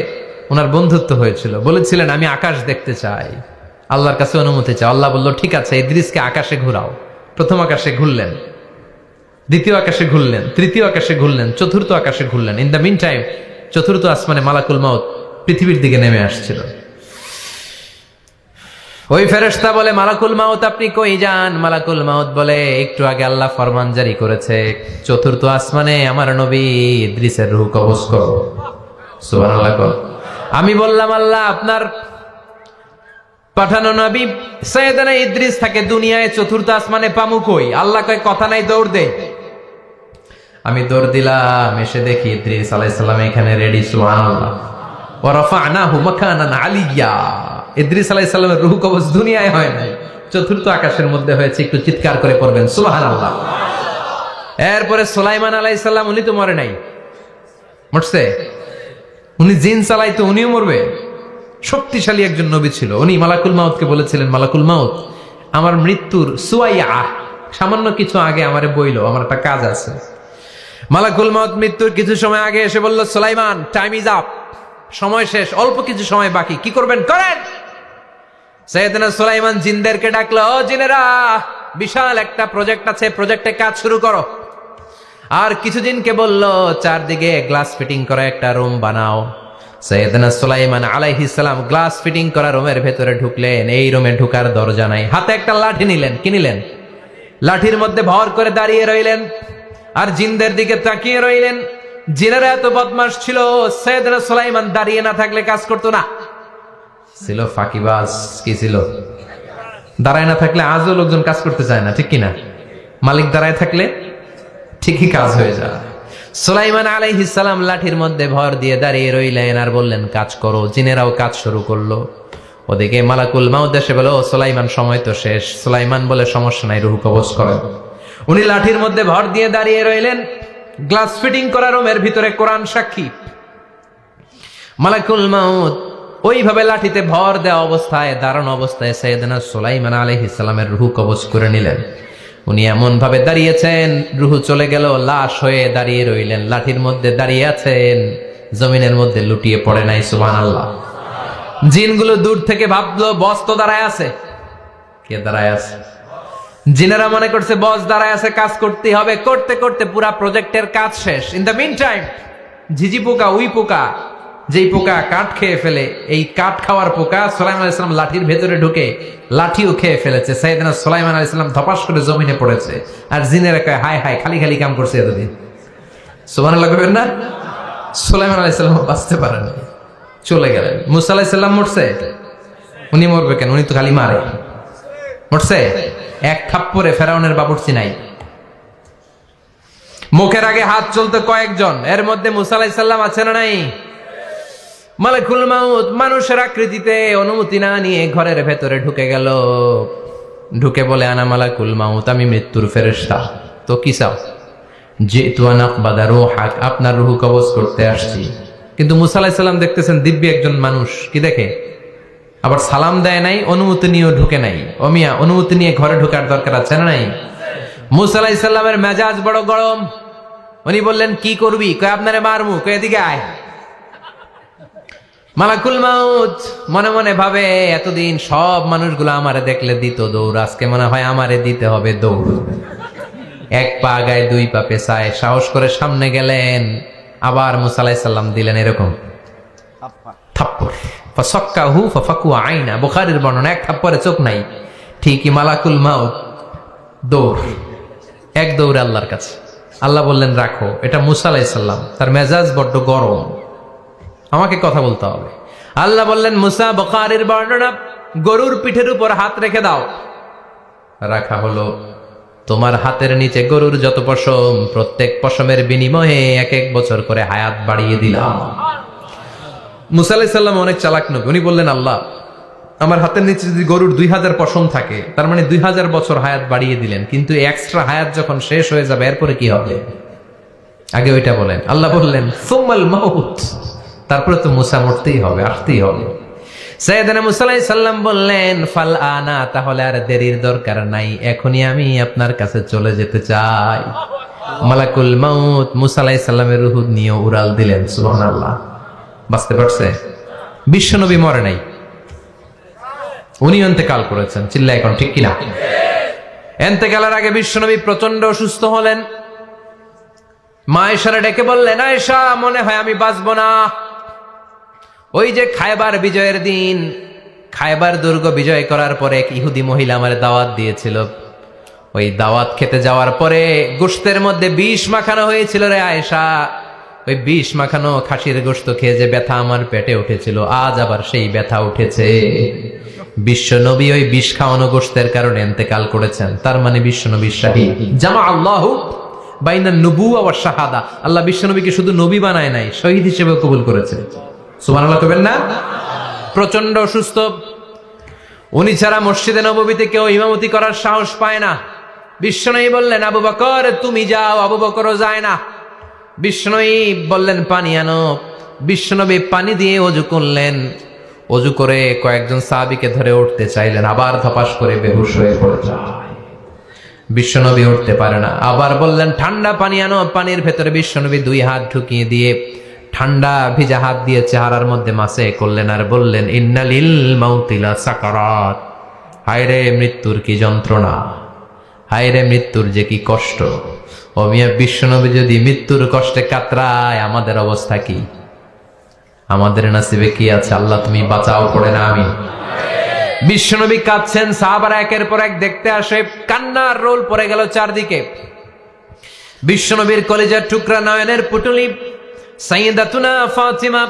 ওনার বন্ধুত্ব হয়েছিল। বলেছিলেন আমি আকাশ দেখতে চাই, আল্লাহর কাছে অনুমতি চাই। আল্লাহ বলল ঠিক আছে, ইদ্রিসকে আকাশে ঘুরাও। প্রথম আকাশে ঘুরলেন, দ্বিতীয় আকাশে ঘুরলেন, তৃতীয় আকাশে ঘুরলেন, চতুর্থ আকাশে ঘুরলেন। ইন দ্য মিন টাইম চতুর্থ আসমানে মালাকুল মাউত পৃথিবীর দিকে নেমে আসছিল। ওই ফেরেশতা বলে মালাকুল মাউত আপনি কই যান? মালাকুল মাউত বলে একটু আগে আল্লাহ ফরমান জারি করেছে, চতুর্থ আসমানে আমার নবী ইদ্রিসের রূহ কবজ করো। সুবহানাল্লাহ। আমি বললাম আল্লাহ আপনার পাঠানো নবী সাইয়েদনা ইদ্রিস থাকে দুনিয়ায়, চতুর্থ আসমানে পামু কই? আল্লাহ কয় কথা নাই, দৌড় দে। আমি দৌড় দিলাম, এসে দেখি ইদ্রিস আলাইহিস সালাম এখানে রেডি। সুবহানাল্লাহ। ওয়া রাফা'নাহু মাকানান আলিয়্যা। ইদ্রিস আলাইহিস সালামের রূহ কবজ দুনিয়ায় হয় নাই, চতুর্থ আকাশের মধ্যে হয়েছে। একটু চিৎকার করে পড়বেন সুবহানাল্লাহ। এরপরে সুলাইমান আলাইহিস সালাম, উনি তো মরে নাই, মরছে? উনি জিন চালাইতো, উনিও মরবে? শক্তিশালী একজন নবী ছিল উনি। মালাকুল মাউতকে বলেছিলেন মালাকুল মাউত আমার মৃত্যুর সুয়াইয়া সামান্য কিছু আগে আমারে বইলো, আমার একটা কাজ আছে। মালাকুল মাউত মৃত্যুর কিছু সময় আগে এসে বলল সুলাইমান টাইম ইজ আপ, সময় শেষ, অল্প কিছু সময় বাকি, কি করবেন করেন। সাইয়েদনা সুলাইমান জিনদেরকে ডাকলো, ও জিনেরা, বিশাল একটা প্রজেক্ট আছে, প্রজেক্টে কাজ শুরু করো। আর কিছু জিনকে বলল চারদিকে গ্লাস ফিটিং করা একটা রুম বানাও। সাইয়েদনা সুলাইমান আলাইহিস সালাম গ্লাস ফিটিং করা রুমের ভেতরে ঢুকলেন। এই রুমে ঢুকার দরজা নাই, হাতে একটা লাঠি নিলেন। কি নিলেন? লাঠির মধ্যে ভর করে দাঁড়িয়ে রইলেন আর জিনদের দিকে তাকিয়ে রইলেন। জিনেরা এত বদমাশ ছিল, সাইয়েদনা সুলাইমান দাঁড়িয়ে না থাকলে কাজ করতো না। ছিল ফাঁকিবাজ। কি ছিল? দাঁড়ায় না থাকলে আজও লোকজন কাজ করতে চায় না, ঠিক কিনা? মালিক দাঁড়ায় থাকলে ঠিকই কাজ হয়ে যায়। সুলাইমান আলাইহিস সালাম লাঠির মধ্যে ভর দিয়ে দাঁড়িয়ে রইলেন আর বললেন কাজ করো। জিনেরাও কাজ শুরু করলো। ওদিকে মালাকুল মাউত এসে বলে, ও সুলাইমান সময় তো শেষ। সুলাইমান বলে সমস্যা নাই, রূহ কবজ করেন। উনি লাঠির মধ্যে ভর দিয়ে দাঁড়িয়ে রইলেন। গ্লাস ফিটিং করা রুমের ভিতরে কোরআন সাক্ষী। মালাকুল মাউত ওইভাবে লাঠিতে ভর দেওয়া অবস্থায়, দাঁড়ানো অবস্থায় সাইয়েদনা সুলাইমান আলাইহিস সালামের রূহ কবজ করে নিলেন। উনি এমন ভাবে দাঁড়িয়েছেন, রূহ চলে গেল, লাশ হয়ে দাঁড়িয়ে রইলেন। লাঠির মধ্যে দাঁড়িয়ে আছেন, জমিনের মধ্যে লুটিয়ে পড়ে নাই। সুবহানাল্লাহ। জিনগুলো দূর থেকে ভাবলো বস তো দাঁড়ায় আছে। কে দাঁড়ায় আছে? জিনেরা মনে করছে বস দাঁড়ায় আছে, কাজ করতে হবে। করতে করতে পুরা প্রজেক্টের কাজ শেষ। ইন দ্য মিন টাইম ঝিঝি পোকা, উই পোকা, যেই পোকা কাঠ খেয়ে ফেলে, এই কাঠ খাওয়ার পোকা সুলাইমান আলাইহিস সালাম লাঠির ভেতরে ঢুকে লাঠিও খেয়ে ফেলেছে। সাইয়েদনা সুলাইমান আলাইহিস সালাম ধপাস করে জমিনে পড়েছে। আর জিনেরা কয় হায় হায়, খালি খালি কাম করছে এতদিন। সুবহানাল্লাহ কইবেন না? সুলাইমান আলাইহিস সালাম বাঁচতে পারেন, চলে গেলেন। মুসা আলাইহিস সালাম মরছে? উনি মরবে কেন? উনি তো খালি মারে। মরছে? এক থাপ্পড়ে ফেরাউনের বাবুর্চি নাই। মুখের আগে হাত চলতে কয়েকজন, এর মধ্যে মুসা আলাইহিস সালাম আছে না নাই? মালাকুল মাউত মানুষের আকৃতিতে অনুমতি না নিয়ে ঘরের ভেতরে ঢুকে গেল। ঢুকে বলে আনা মালাকুল মাউত, আমি মৃত্যুর ফেরেশতা। তো কি চাও? জিতু আন আকবাদা রূহাক, আপনার রূহ কবজ করতে আসছি। কিন্তু মুসা আলাইহিস সালাম দেখতেছেন দিব্যি একজন মানুষ, কি দেখে? আবার সালাম দেয় নাই, অনুমতি নিয়েও ঢুকে নাই। অমিয়া অনুমতি নিয়ে ঘরে ঢোকার দরকার আছে না নাই? মুসা আলাইহিস সালামের মেজাজ বড় গরম। উনি বললেন কি করবি? কয় আপনারে মারমু। কয় এদিকে আয়। মালাকুল মাউত মনে মনে ভাবে, এতদিন সব মানুষগুলো আমারে দেখলে দিত দৌড়, আজকে মনে হয় আমারে দিতে হবে দৌড়। এক পা আগায় দুই পা পেছায়, সাহস করে সামনে গেলেন। আবার মুসা আলাইহিস সালাম দিলেন এরকম থাপ্পড়। ফাসাক্কাহু ফাফাকু আইনা, বুখারীর বর্ণনা, এক থাপ্পড়ে চোখ নাই। ঠিকই মালাকুল মাউত দৌড়, এক দৌড়ে আল্লাহর কাছে। আল্লাহ বললেন রাখো, এটা মুসা আলাইহিস সালাম, তার মেজাজ বড্ড গরম, আমাকে কথা বলতে হবে। আল্লাহ বললেন মুসা, বুখারীর বর্ণনা, গরুর পিঠের উপর হাত রেখে দাও। রাখা হলো। তোমার হাতের নিচে গরুর যত পশম, প্রত্যেক পশমের বিনিময়ে 1 বছর করে হায়াত বাড়িয়ে দিলাম। মুসা আলাইহিস সালাম অনেক চালাক নবী, উনি বললেন আল্লাহ, আমার হাতের নিচে যদি গরুর 2000 পশম থাকে, তার মানে 2000 বছর হায়াত বাড়িয়ে দিলেন, কিন্তু এক্সট্রা হায়াত যখন শেষ হয়ে যাবে এরপরে কি হবে? আগে ওইটা বলেন। আল্লাহ বললেন সুম্মাল মাউত, তারপরে তো মুসা মরতেই হবে, আসতেই হবে। সাইয়েদনা মুসা আলাইহিস সালাম বললেন ফাল আনা, তাহলে আর দেরির দরকার নাই, এখনই আমি আপনার কাছে চলে যেতে চাই। মালাকুল মাউত মুসা আলাইহিস সালামের রূহ নিয়ে উড়াল দিলেন। সুবহানাল্লাহ। বাঁচতে পারছে? বিশ্বনবী মরে নাই, উনি ইন্তেকাল করেছেন। চিল্লায় এখন ঠিক কিনা? ইন্তেকালের আগে বিশ্বনবী প্রচন্ড অসুস্থ হলেন। মা আয়েশারে ডেকে বললেন, আয়েশা, মনে হয় আমি বাঁচব না। ওই যে খায়বার বিজয়ের দিন, খায়বার দুর্গ বিজয় করার পরে এক ইহুদি মহিলা আমার দাওয়াত দিয়েছিল। ওই দাওয়াত খেতে যাওয়ার পরে গোশতের মধ্যে বিষ মাখানো হয়েছিল রে আয়েশা। ওই বিষ মাখানো খাসির গোশত খেয়ে যে ব্যথা আমার পেটে উঠেছিল, আজ আবার সেই ব্যথা উঠেছে। বিশ্ব নবী ওই বিষ খাওয়ানো গোশতের কারণে ইন্তেকাল করেছেন, তার মানে বিশ্ব নবী শাহীদ। জামা আল্লাহু বাইনা নবুওয়া ওয়া শাহাদা, আল্লাহ বিশ্ব নবীকে শুধু নবী বানায় নাই, শহীদ হিসেবে কবুল করেছে। সুবহানাল্লাহ কবেন না? প্রচন্ড অসুস্থ, উনি ছাড়া মসজিদে নববীতে কেউ ইমামতি করার সাহস পায় না। বিশ্বনবী বললেন আবু বকর তুমি যাও, আবু বকরও যায় না। বিশ্বনবী বললেন পানি আনো। বিশ্বনবী পানি দিয়ে ওযু করলেন। ওযু করে কয়েকজন সাহাবীকে ধরে উঠতে চাইলেন, আবার ধপাস করে বেহুশ হয়ে পড়ে যায়। বিশ্বনবী উঠতে পারে না। আবার বললেন ঠান্ডা পানি আনো। পানির ভেতরে বিশ্বনবী 2 হাত ঢুকিয়ে দিয়ে ঠান্ডা ভিজা হাত দিয়ে চেহারার মধ্যে মাসে করলেন আর বললেন ইন্নালিল মাউতিলা সাকারাত, হায়রে মৃত্যুর কি যন্ত্রণা, হায়রে মৃত্যুর যে কি কষ্ট। ও মিয়া, বিশ্বনবী যদি মৃত্যুর কষ্টে কাতরায়, আমাদের অবস্থা কি? আমাদের নসিবে কি আছে? আল্লাহ তুমি বাঁচাও, পড়ে না আমি। বিশ্বনবী কাঁদছেন, সাহাবারা একের পর এক দেখতে আসে, কান্নার রোল পড়ে গেল চারদিকে। বিশ্বনবীর কলিজার টুকরা নয়নের পুটুলি সাইয়্যিদাতুনা ফাতিমা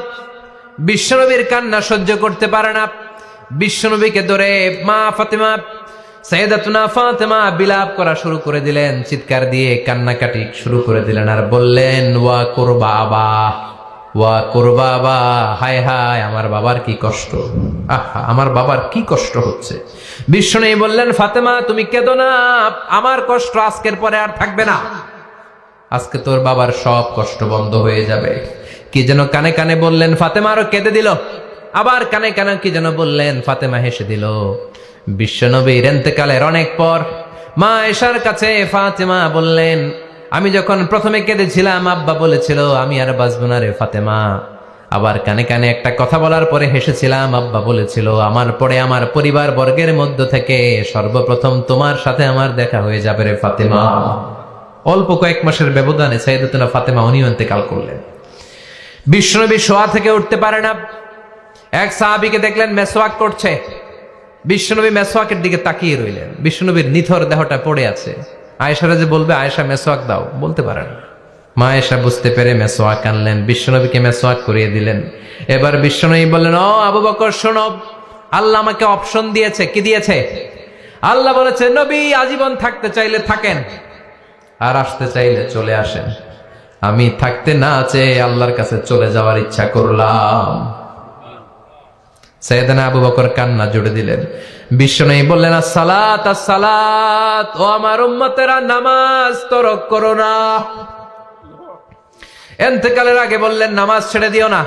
বিশ্বনবীর কান্না সহ্য করতে পারে না। বিশ্বনবীকে ধরে মা ফাতিমা, সাইয়্যিদাতুনা ফাতিমা বিলাপ করা শুরু করে দিলেন, চিৎকার দিয়ে কান্নাকাটি শুরু করে দিলেন আর বললেন ওয়া কুরবাবা, ওয়া কুরবাবা, হায় হায় আমার বাবার কি কষ্ট, আহা আমার বাবার কি কষ্ট হচ্ছে। বিশ্বনবী বললেন ফাতেমা তুমি কেঁদো না, আমার কষ্ট আজকের পরে আর থাকবে না, আজকে তোর বাবার সব কষ্ট বন্ধ হয়ে যাবে। কি যেন কানে কানে বললেন, ফাতেমা আরো কেঁদে দিল। আবার কানে কানে কি যেন বললেন, ফাতেমা হেসে দিল। বিশ্বনবীর ইন্তেকালের অনেক পর মা আয়েশার কাছে ফাতেমা বললেন, আমি যখন প্রথমে কেঁদেছিলাম আব্বা বলেছিল আমি আর বাঁচবো না রে ফাতেমা। আবার কানে কানে একটা কথা বলার পরে হেসেছিলাম, আব্বা বলেছিল আমার পরে আমার পরিবার বর্গের মধ্য থেকে সর্বপ্রথম তোমার সাথে আমার দেখা হয়ে যাবে রে ফাতেমা। অল্প কয়েক মাসের ব্যবধানে সাইয়্যিদাতুনা ফাতেমা উনিও ইন্তেকাল করলেন। বিশ্বনবী শোয়া থেকে উঠতে পারে না। এক সাহাবীকে দেখলেন মেসওয়াক করছে। বিশ্বনবী মেসওয়াকের দিকে তাকিয়ে রইলেন। বিশ্বনবীর নিথর দেহটা পড়ে আছে। আয়েশারা যে বলবে আয়েশা মেসওয়াক দাও, বলতে পারেন। মা আয়েশা বুঝতে পেরে মেসওয়াক আনলেন, বিশ্বনবীকে মেসওয়াক করিয়ে দিলেন। এবার বিশ্বনবী বললেন, ও আবু বকর শোনো, আল্লাহ আমাকে অপশন দিয়েছে। কি দিয়েছে? আল্লাহ বলেছে নবী আজীবন থাকতে চাইলে থাকেন, আর আসতে চাইলে চলে আসেন। আমি থাকতে না চেয়ে আল্লাহর কাছে চলে যাওয়ার ইচ্ছা করলাম। সাইয়েদনা আবু বকর কান্না জুড়ে দিলেন। বিশ্বনবী বললেন আসসালাত আসসালাত, ও আমার উম্মতেরা নামাজ তরক করো না। ইন্তেকালের আগে বললেন নামাজ ছেড়ে দিও না।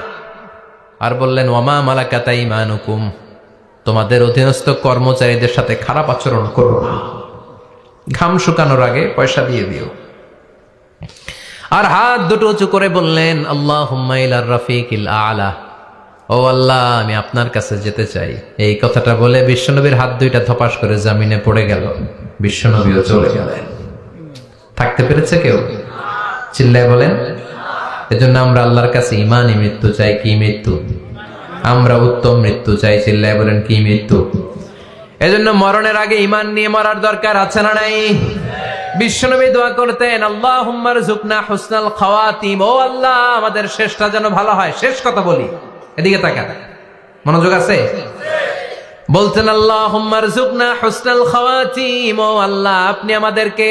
আর বললেন ওয়ামা মালাকাত আইমানুকুম, তোমাদের অধীনস্থ কর্মচারীদের সাথে খারাপ আচরণ করো না। ঘাম শুকানোর আগে পয়সা দিয়ে দিও। আর হাত দুটো উঁচু করে বললেন আল্লাহুম্মা ইলার রাফিকিল আলা, ও আল্লাহ, আমি আপনার কাছে যেতে চাই। এই কথাটা বলে বিশ্বনবীর হাত দুইটা ধপাস করে জামিনে পড়ে গেল, বিশ্বনবীও চলে গেলেন। থাকতে পেরেছে কেউ? চিল্লায় বলেন। এজন্য আমরা আল্লাহর কাছে ইমানই মৃত্যু চাই। কি মৃত্যু? আমরা উত্তম মৃত্যু চাই। চিল্লায় বলেন কি মৃত্যু? এজন্য মরণের আগে ইমান নিয়ে মরার দরকার আছে না নাই? বিশ্বনবী দোয়া করতেন, আল্লাহুম্মা রযুকনা হুসনাল খাওয়াতিম। ও আল্লাহ, আমাদের শেষটা যেন ভালো হয়। শেষ কথা বলি, এদিকে তাকান, মনোযোগ আছে? বলতেন আল্লাহুম্মা রযুকনা হুসনাল খাওয়াতিম। ও আল্লাহ, আপনি আমাদেরকে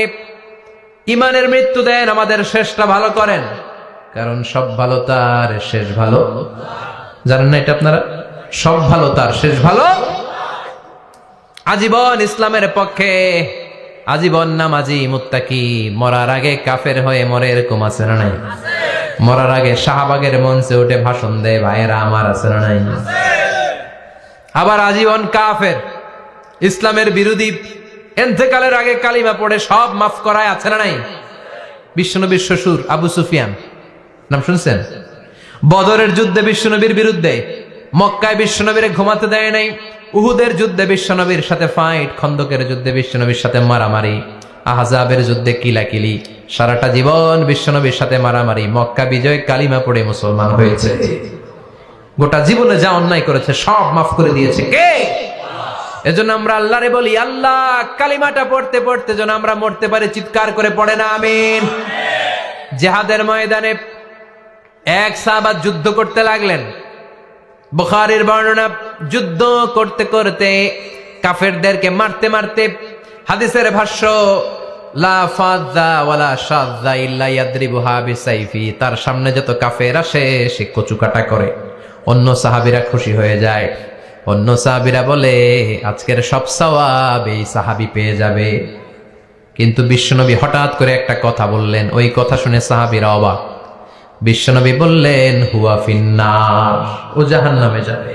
ইমানের মৃত্যু দেন, আমাদের শেষটা ভালো করেন। কারণ সব ভালো তার শেষ ভালো। জানেন না এটা আপনারা? সব ভালো তার শেষ ভালো। আজীবন ইসলামের পক্ষে, আজীবন নামাজি মুত্তাকি, মরার আগে কাফের হয়ে মরে, এরকম আছে না নাই? মরার আগে শাহবাগের মঞ্চে উঠে ভাষণ দেয়, ভাইয়েরা আমার, আছে না নাই? আবার আজীবন কাফের, ইসলামের বিরোধী, এন্তেকালের আগে কালিমা পড়ে সব মাফ করায়, আছে না নাই? বিশ্বনবীর শ্বশুর আবু সুফিয়ান, নাম শুনছেন? বদরের যুদ্ধে বিশ্বনবীর বিরুদ্ধে, মক্কায় বিশ্বনবীরে ঘুমাতে দেয় নাই, উহুদের যুদ্ধে বিশ্বনবীর সাথে ফাইট, খন্দকের যুদ্ধে বিশ্বনবীর সাথে মারামারি, আহজাবের যুদ্ধে কিলাকিলি, সারাটা জীবন বিশ্বনবীর সাথে মারামারি, মক্কা বিজয় কালিমা পড়ে মুসলমান হয়েছে। গোটা জীবনে যা অন্যায় করেছে সব মাফ করে দিয়েছে কে? এজন্য আমরা আল্লাহরে বলি, আল্লাহ কালিমাটা পড়তে পড়তে যেন আমরা মরতে পারি। চিৎকার করে পড়ে না আমিন। জিহাদের ময়দানে এক সাহাবা যুদ্ধ করতে লাগলেন। বুখারীর বর্ণনা, যুদ্ধ করতে করতে কাফেরদেরকে মারতে মারতে, হাদিসের ভাষ্য, লা ফাযা ওয়ালা শাযা ইল্লা ইয়াদরিবুহা বিসাইফি, তার সামনে যত কাফের আসে সে কচুকাটা করে। অন্য সাহাবীরা খুশি হয়ে যায়। অন্য সাহাবীরা বলে, আজকের সব সওয়াব এই সাহাবী পেয়ে যাবে। কিন্তু বিশ্বনবী হঠাৎ করে একটা কথা বললেন, ওই কথা শুনে সাহাবীরা অবাক। বিশ্বনবী বললেন, হুয়া ফিন্নার, ও জাহান্নামে যাবে।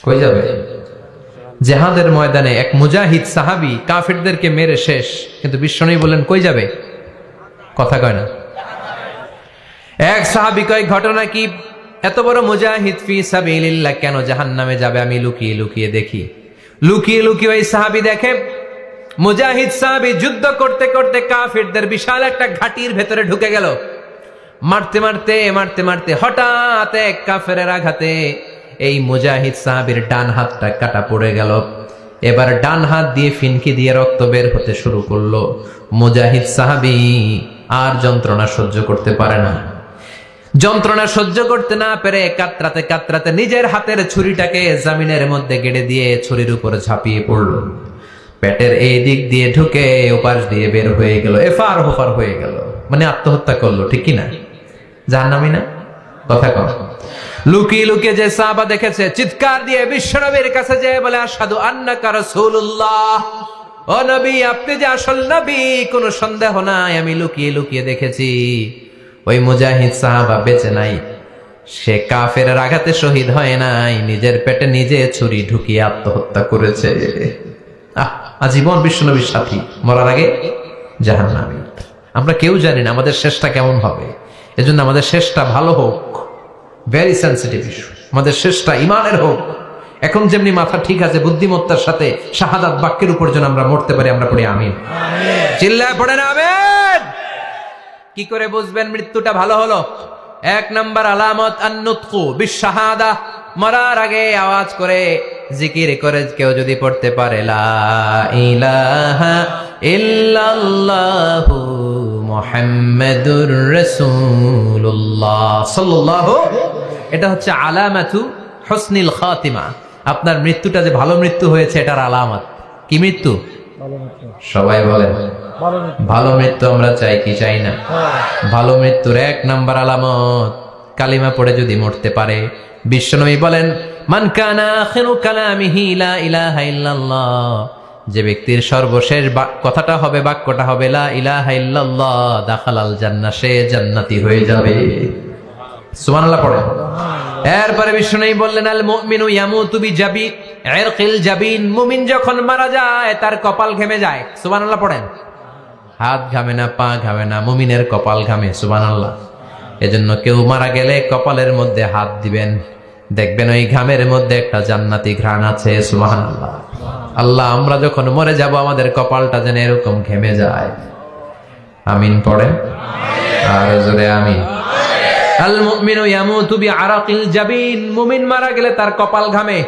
কই যাবে? জিহাদের ময়দানে এক মুজাহিদ সাহাবী কাফেরদেরকে মেরে শেষ, কিন্তু বিশ্বনবী বললেন কই যাবে? কথা কয় না। এক সাহাবী কয়, ঘটনা কি? এত বড় মুজাহিদ ফি সাবিলিল্লাহ কেন জাহান্নামে যাবে? আমি লুকিয়ে লুকিয়ে দেখি। লুকিয়ে লুকিয়ে ওই সাহাবী দেখে, মুজাহিদ সাহাবী যুদ্ধ করতে করতে কাফেরদের বিশাল একটা ঘাটির ভেতরে ঢুকে গেল। মারতে মারতে মারতে মারতে হঠাৎ এক কাফেরের আঘাতে এই মুজাহিদ সাহাবীর ডান হাতটা কাটা পড়ে গেল। এবার ডান হাত দিয়ে ফিনকি দিয়ে রক্ত বের হতে শুরু করলো। মুজাহিদ সাহাবী আর যন্ত্রণা সহ্য করতে পারে না। যন্ত্রণা সহ্য করতে না পেরে কাতরাতে কাতরাতে নিজের হাতের ছুরিটাকে জামিনের মধ্যে গেড়ে দিয়ে ছুরির উপরে ঝাঁপিয়ে পড়লো। পেটের এই দিক দিয়ে ঢুকে ওপাশ দিয়ে বের হয়ে গেল, এফার হোফার হয়ে গেল। মানে আত্মহত্যা করলো, ঠিক কিনা? জাহান্নামী না? কথা কর। লুকিয়ে লুকিয়ে যে সাহাবা দেখেছে, চিৎকার দিয়ে বিশ্বনবীর কাছে যেয়ে বলে, আশহাদু আন্নাকা রাসূলুল্লাহ, ও নবী আপনি যে আসল নবী, কোনো সন্দেহ নাই, আমি লুকিয়ে লুকিয়ে দেখেছি। ওই মুজাহিদ সাহাবা বেঁচে নাই, সে কাফেরের আঘাতে শহীদ হয় নাই, নিজের পেটে নিজে ছুরি ঢুকিয়ে আত্মহত্যা করেছে। আজীবন বিশ্বনবীর সাথী, মরার আগে জাহান্নামী। আমরা কেউ জানি না আমাদের শেষটা কেমন হবে। এজন্য আমাদের শেষটা ভালো হোক, ভেরি সেন্সিটিভ ইস্যু। আমাদের শেষটা ইমানের হোক। এখন যেমনি মাথা ঠিক আছে, বুদ্ধিমত্তার সাথে শাহাদাত বাক্যের উপর যেন আমরা মরতে পারি। আমরা পড়ি আমিন। চিল্লায় পড়েন আমিন। কি করে বুঝবেন মৃত্যুটা ভালো হলো? এক নাম্বার আলামত আন-নুতকু বিশ-শাহাদা, মরার আগে আওয়াজ করে জিকির করে কেউ যদি পড়তে পারে, লা ইলাহা ইল্লাল্লাহু মুহাম্মাদুর রাসূলুল্লাহ সাল্লাল্লাহু, এটা হচ্ছে আলামাতু হুসনিল খাতিমা। আপনার মৃত্যুটা যে ভালো মৃত্যু হয়েছে এটার আলামত। কি মৃত্যু? সবাই বলেন ভালো মৃত্যু আমরা চাই কি চাই না? ভালো মৃত্যুর এক নাম্বার আলামত কালিমা পড়ে যদি মরতে পারে। বিশ্বনবী বলেন, মান কানা আখিরু কালামিহি লা ইলাহা ইল্লাল্লাহ, যে ব্যক্তির সর্বশেষ কথাটা হবে, বাক্যটা হবে লা ইলাহা ইল্লাল্লাহ, দাখালাল জান্নাহ, সে জান্নাতি হয়ে যাবে। সুবহানাল্লাহ পড়েন। এরপরে বিশ্বনবী বললেন, আল মুমিনু ইয়ামুতু বিজাবি ইরকিল জাবিন, মুমিন যখন মারা যায় তার কপাল ঘেমে যায়। সুবহানাল্লাহ পড়েন। হাত ঘামে না, পা ঘামে না, মুমিনের কপাল ঘামে। সুবহানাল্লাহ। এজন্য কেউ মারা গেলে কপালের মধ্যে হাত দিবেন, দেখবেন ওই ঘামের মধ্যে একটা জান্নাতি ঘ্রাণ আছে। সুবহানাল্লাহ। আল্লাহ, আমরা যখন মরে যাব আমাদের কপালটা যেন এরকম ঘেমে যায়। আমিন পড়েন আর জোরে আমিন। আল মুমিনু ইয়ামুতু বিআরাকিল জাবিন, মুমিন মারা গেলে তার কপাল ঘামে।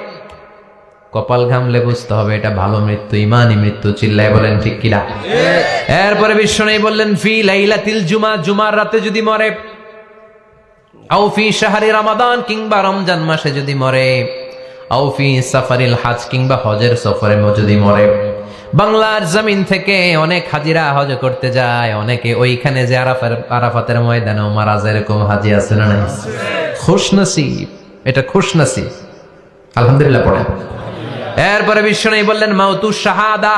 কপাল ঘামলে বুঝতে হবে এটা ভালো মৃত্যু, ইমানি মৃত্যু। চিল্লায় বলেন ঠিক কিনা? এরপরে বিশ্বনবী বললেন ফি লাইলাতিল জুমা, জুমার রাতে যদি মরে, আও ফি শাহরি রমাদান, কিংবা রমজান মাসে যদি মরে, আও ফি সাফারিল হজ, কিংবা হজের সফরে যদি মরে। বাংলার জমিন থেকে অনেক হাজিরা হজ করতে যায়, অনেকে ওইখানে যে আরাফাতের ময়দানেও মারা যায়, এরকম হাজি আছে না নাই? খুশনসিব, এটা খুশনসিব। আলহামদুলিল্লাহ পড়েন। এরপরে বিশ্বনবী বললেন মাউতু শাহাদা,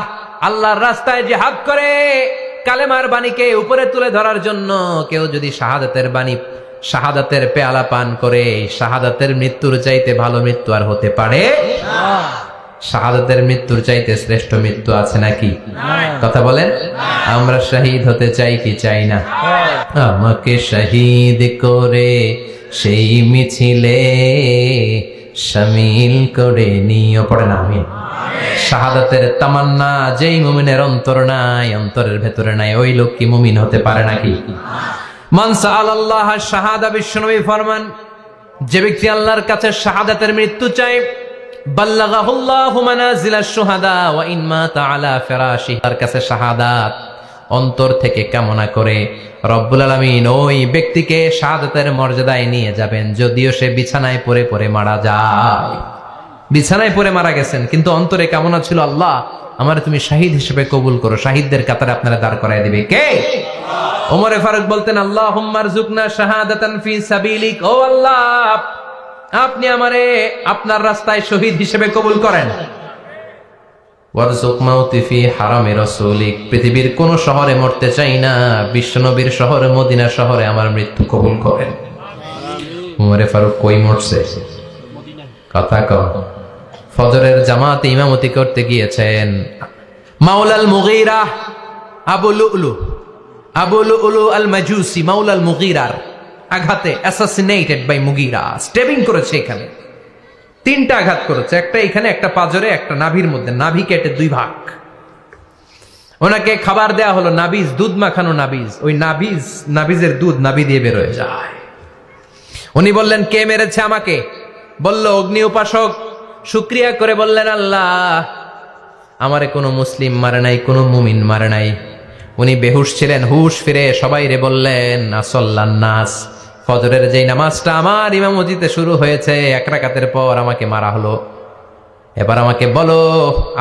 আল্লাহর রাস্তায় জিহাদ করে কালেমার বাণীকে উপরে তুলে ধরার জন্য কেউ যদি শাহাদাতের বাণী, শাহাদাতের পেয়ালা পান করে, শাহাদাতের মৃত্যুর চাইতে ভালো মৃত্যু আর হতে পারে না। শাহাদাতের মৃত্যুর চাইতে শ্রেষ্ঠ মৃত্যু আছে নাকি? কথা বলেন। আমরা শহীদ হতে চাই কি চাই না? আমাকে শহীদ করে সেই মিছিলে শামিল করে নিও। পড়েন আমিন। শাহাদাতের তামান্না যেই মুমিনের অন্তর নাই, অন্তরের ভেতরে নাই, ওই লোক কি মুমিন হতে পারে নাকি? মান সাআলাল্লাহ শাহাদা, বিশ্বনবী ফরমান, যে ব্যক্তি আল্লাহর কাছে শাহাদাতের মৃত্যু চায়, বাল্লাগাহুল্লাহু মানাজিলাশ শুহাদা ওয়া ইন মাতা আলা ফিরাশিহি, তার কাছে শাহাদাত অন্তর থেকে কামনা করে রব্বুল আলামিন ওই ব্যক্তিকে শাহাদাতের মর্যাদায় নিয়ে যাবেন, যদিও সে বিছানায় পড়ে পড়ে মারা যায়। বিছানায় পড়ে মারা গেছেন, কিন্তু অন্তরে কামনা ছিল আল্লাহ আমার তুমি শাহিদ হিসেবে কবুল করো। শাহিদদের কাতারে আপনারা দাঁড় করায় দিবে কে? ওমরে ফারুক বলতেন আল্লাহুম্মা আরযুকনা শাহাদাতান ফি সাবিলিক, ও আল্লাহ আপনি আমারে আপনার রাস্তায় শহীদ হিসেবে কবুল করেন। ওয়ারযুক মাউতি ফি হারামি রাসূলিক, পৃথিবীর কোন শহরে মরতে চাই না, বিশ্বনবীর শহরে মদিনা শহরে আমার মৃত্যু কবুল করেন। ওমরে ফারুক কই মরছে? কথা কও। ফজরের জামাতে ইমামতি করতে গিয়েছেন মাওলাল মুগীরা আবু লুলু আল মাজুসি, মাওলাল মুগীরার আঘাতে অ্যাসাসিনেটেড বাই মুগীরা, স্টেবিং করেছে। এখানে তিনটা আঘাত করেছে, একটা এখানে, একটা পাজরে, একটা নাভির মধ্যে, নাভি কেটে দুই ভাগ। ওনাকে খাবার দেয়া হলো নাবিজ, দুধ মাখানো নাবিজ। ওই নাবিজের দুধ নাভি দিয়ে বের হয়ে যায়। উনি বললেন কে মেরেছে আমাকে? বলল অগ্নি উপাসক। শুকরিয়া করে বললেন আল্লাহ আমারে কোনো মুসলিম মারে নাই, কোনো মুমিন মারে নাই। উনি বেহুশ ছিলেন, হুশ ফিরে সবাই রে বললেন আসল্লান নাস, ফজরের যেই নামাজটা আমার ইমামতিতে শুরু হয়েছে, এক রাকাতের পর আমাকে মারা হলো। এবার আমাকে বলো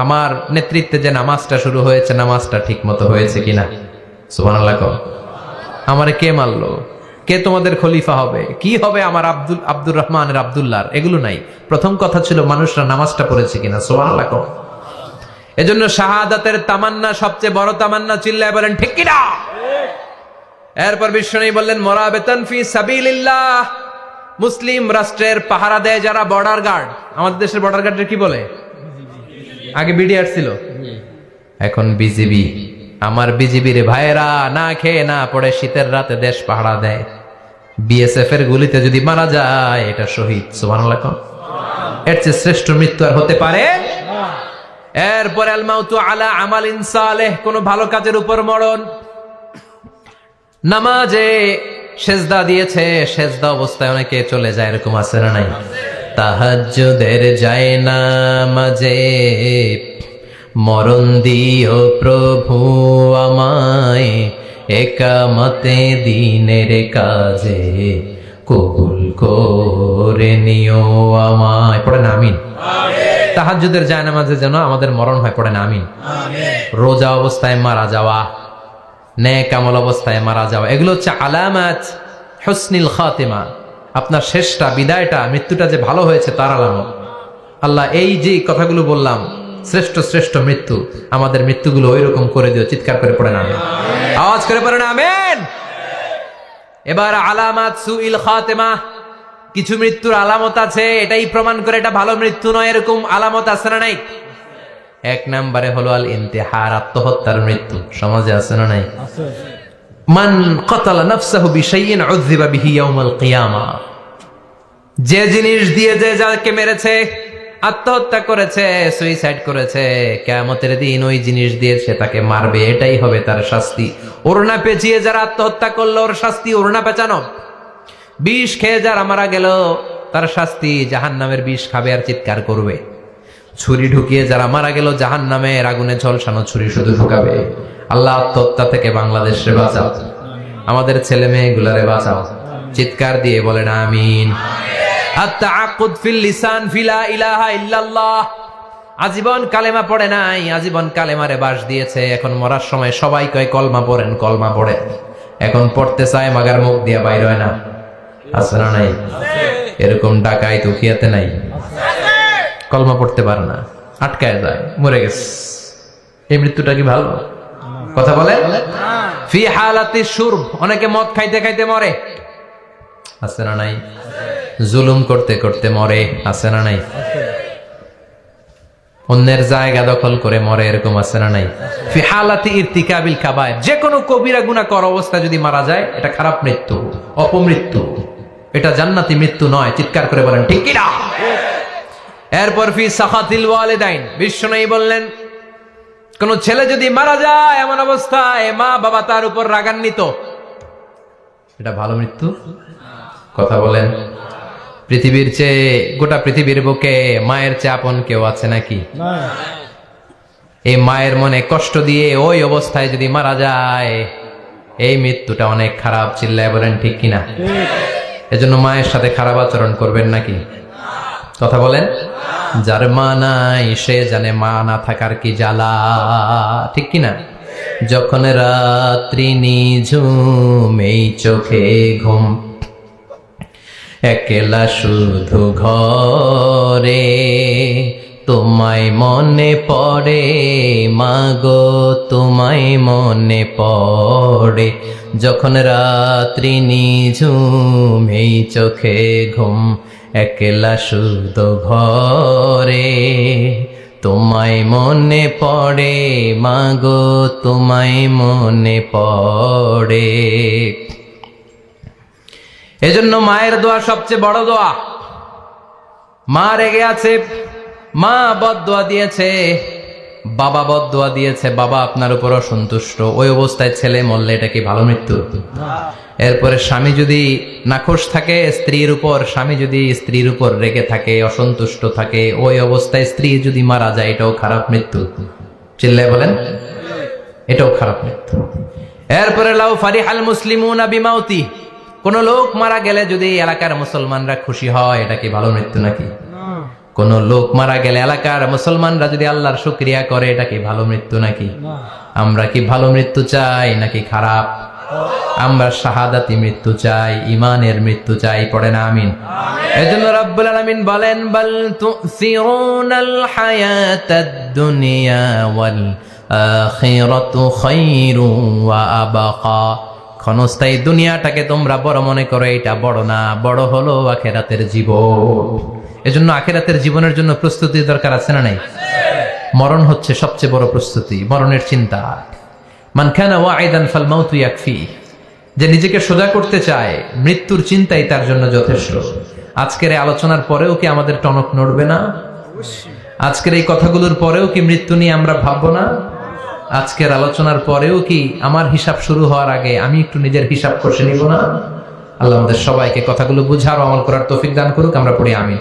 আমার নেতৃত্বে যে নামাজটা শুরু হয়েছে, নামাজটা ঠিক মতো হয়েছে কিনা? সুবহানাল্লাহ। আমারে কে মারলো? কে তোমাদের খলিফা হবে? কি হবে আমার আব্দুর রহমানের আব্দুল্লাহর? এগুলো নাই। প্রথম কথা ছিল মানুষরা নামাজটা পড়েছে কিনা। সুবহানাল্লাহ। এজন্য শাহাদাতের তামান্না সবচেয়ে বড় তামান্না। চিল্লায় বলেন ঠিক কিনা? এরপর বিশ্বনবী বললেন মুরাবিতান ফি সাবিলিল্লাহ, মুসলিম রাষ্ট্রের পাহারা দেয় যারা, বর্ডার গার্ড। আমাদের দেশের বর্ডার গার্ডের কি বলে? আগে বিডিআর ছিল, এখন বিজিবি। আমার বিজিবির ভাইয়েরা না খেয়ে না পড়ে শীতের রাতে দেশ পাহারা দেয়। বিএসএফ এর গুলিতে যদি মারা যায় এটা শহীদ। সুবহানাল্লাহ। এর চেয়ে শ্রেষ্ঠ মৃত্যু আর হতে পারে? এরপরে আল মাউতু আলা আমালিন সালেহ, কোন ভালো কাজের উপর মরণ। নামাজে সেজদা দিয়েছে, সেজদা অবস্থায় অনেকে চলে যায়, এরকম আছে না নাই? তাহাজ্জুদের যায় নামাজে মরণ দিও প্রভু আমায়, একামতে দিনের কাজে কবুল করে নিও আমায়। পড়েন আমিন। তাহাজ্জুদের যায় নামাজে যেন আমাদের মরণ হয়। পড়েন আমিন। রোজা অবস্থায় মারা যাওয়া, নেক আমল অবস্থায় মারা যাওয়া, এগুলো হচ্ছে আলামাত হুসনিল খাতিমা। আপনার শেষটা, বিদায়টা, মৃত্যুটা যে ভালো হয়েছে তার আলামত। আল্লাহ এই যে কথাগুলো বললাম, শ্রেষ্ঠ শ্রেষ্ঠ মৃত্যু, আমাদের মৃত্যুগুলো ওইরকম করে দিও। চিৎকার করে পড়েন আমিন। আওয়াজ করে পড়েন আমিন। এবার আলামাত সুইল খাতিমা, কিছু মৃত্যুর আলামত আছে, এটাই প্রমাণ করে এটা ভালো মৃত্যু নয়, এরকম আলামত আছে না নাই? এক নম্বরে হলো আল ইন্তিহার, আত্মহত্যার মৃত্যু। সমাজে আছে না নাই? মান কাতালা নাফসাহু বিশাইইন উযযিবা বিহি ইয়াউমাল কিয়ামা, যে জিনিস দিয়ে যে যাকে মেরেছে, আত্মহত্যা করেছে, সুইসাইড করেছে, কিয়ামতের দিন ওই জিনিস দিয়ে সে তাকে মারবে, এটাই হবে তার শাস্তি। ওড়না পেঁচিয়ে যারা আত্মহত্যা করলো ওর শাস্তি ওড়না পেঁচানো। বিষ খেয়ে যারা মারা গেল তার শাস্তি জাহান্নামের বিষ খাবে আর চিৎকার করবে। ছুরি ঢুকিয়ে যারা মারা গেল জাহান্নামের আগুনে ঝলসানো ছুরি শুধু ঢুকাবে। আল্লাহ আত্মহত্যা থেকে বাংলাদেশে বাঁচাও, আমাদের ছেলে মেয়েগুলারে বাঁচাও। চিৎকার দিয়ে বলেন আমিন। আত-তাআক্কুদ ফিল লিসান ফিলা ইলাহা ইল্লাল্লাহ। আজীবন কালেমা পড়ে নাই, আজীবন কালেমারে বাস দিয়েছে, এখন মরার সময় সবাই কয় কলমা পড়েন, কলমা পড়ে। এখন পড়তে চায় মাগার মুখ দিয়ে বাইর হয় না। আছে না নাই? এরকম ডাকাইত উখিয়াতে নাই, কলমা পড়তে পারে না, আটকায় যায়, মরে গেছে। এই মৃত্যুটা কি ভালো কথা বলে? ফি হালাতি শুরব, অনেকে মদ খাইতে খাইতে মরে, আছে না নাই? জুলুম করতে করতে মরে, আছে না নাই? অন্যের জায়গা দখল করে মরে, এরকম আছে না নাই? ফি হালাতি ইরতিকাবিল কাবায়ের, যে কোনো কবিরা গুনাহ করা অবস্থা যদি মারা যায় এটা খারাপ মৃত্যু, অপমৃত্যু, এটা জান্নাতি মৃত্যু নয়। চিৎকার করে বলেন ঠিক কি না? এরপর ফি সাখাতিল ওয়ালিদাইন, বিশ্বনবী বললেন কোন ছেলে যদি মারা যায় এমন অবস্থায় মা বাবা তার উপর রাগান্বিত, এটা ভালো মৃত্যু? কথা বলেন। পৃথিবীর চেয়ে, গোটা পৃথিবীর বুকে মায়ের চেয়ে আপন কেউ আছে নাকি? এই মায়ের মনে কষ্ট দিয়ে ওই অবস্থায় যদি মারা যায়, এই মৃত্যুটা অনেক খারাপ। চিল্লায় বলেন ঠিক কিনা? এজন্য মায়ের সাথে খারাপ আচরণ করবেন নাকি? কথা বলেন। যার মা নাই সে জানে মা না থাকার কি জ্বালা, ঠিক কিনা? যখন রাত্রি নিঝুম এই চোখে ঘুম, একলা শুধু ঘরে তোমায় মনে পড়ে মাগো, তোমায় মনে পড়ে। যখন রাত্রি নিঝুম এই চোখে ঘুম, একলা শুধু ঘরে তোমায় মনে পড়ে মাগো, তোমায় মনে পড়ে। এজন্য মায়ের দোয়া সবচেয়ে বড় দোয়া। মা রেগে আছে, মা বদদোয়া দিয়েছে, বাবা বদদোয়া দিয়েছে, বাবা আপনার উপর অসন্তুষ্ট, ওই অবস্থায় ছেলে মরলে এটা কি ভালো মৃত্যু? এরপরে স্বামী যদি নাখোশ থাকে স্ত্রীর উপর, স্বামী যদি স্ত্রীর উপর রেগে থাকে, অসন্তুষ্ট থাকে, ওই অবস্থায় স্ত্রী যদি মারা যায়, এটাও খারাপ মৃত্যু। চিল্লায় বলেন, এটাও খারাপ মৃত্যু। এরপরে লাউ ফারিহাল মুসলিমুনা বিমাউতি, কোন লোক মারা গেলে যদি এলাকার মুসলমানরা খুশি হয়, এটা কি ভালো মৃত্যু নাকি? কোন লোক মারা গেলে এলাকার মুসলমানরা যদি আল্লাহর শুকরিয়া করে, এটা কি ভালো মৃত্যু নাকি? আমরা কি ভালো মৃত্যু চাই নাকি খারাপ? আমরা শাহাদাতি মৃত্যু চাই, ঈমানের মৃত্যু চাই। পড়েন আমিন। এজন্য রব্বুল আলামিন বলেন বাল তুসিরুনাল হায়াতাদ দুনিয়া ওয়াল আখিরাতু খায়রুন ওয়া আবকা। ক্ষণস্থায়ী দুনিয়াটাকে তোমরা বড় মনে করো, এটা বড় না, বড় হলো আখিরাতের জীবন। এজন্য আখিরাতের জীবনের জন্য প্রস্তুতি দরকার, আছে না নাই? মরণ হচ্ছে সবচেয়ে বড় প্রস্তুতি, মরণের চিন্তা। মান কানা ওয়াইদান ফাল মাউতু ইয়াকফি, যে নিজেকে সোজা করতে চায় মৃত্যুর চিন্তাই তার জন্য যথেষ্ট। আজকের এই আলোচনার পরেও কি আমাদের টনক নড়বে না? আজকের এই কথাগুলোর পরেও কি মৃত্যু নিয়ে আমরা ভাববো না? আজকের আলোচনার পরেও কি আমার হিসাব শুরু হওয়ার আগে আমি একটু নিজের হিসাব কষে নিব না? আল্লাহ আমাদের সবাইকে কথাগুলো বুঝার ও আমল করার তৌফিক দান করুক। আমরা পড়ি আমিন।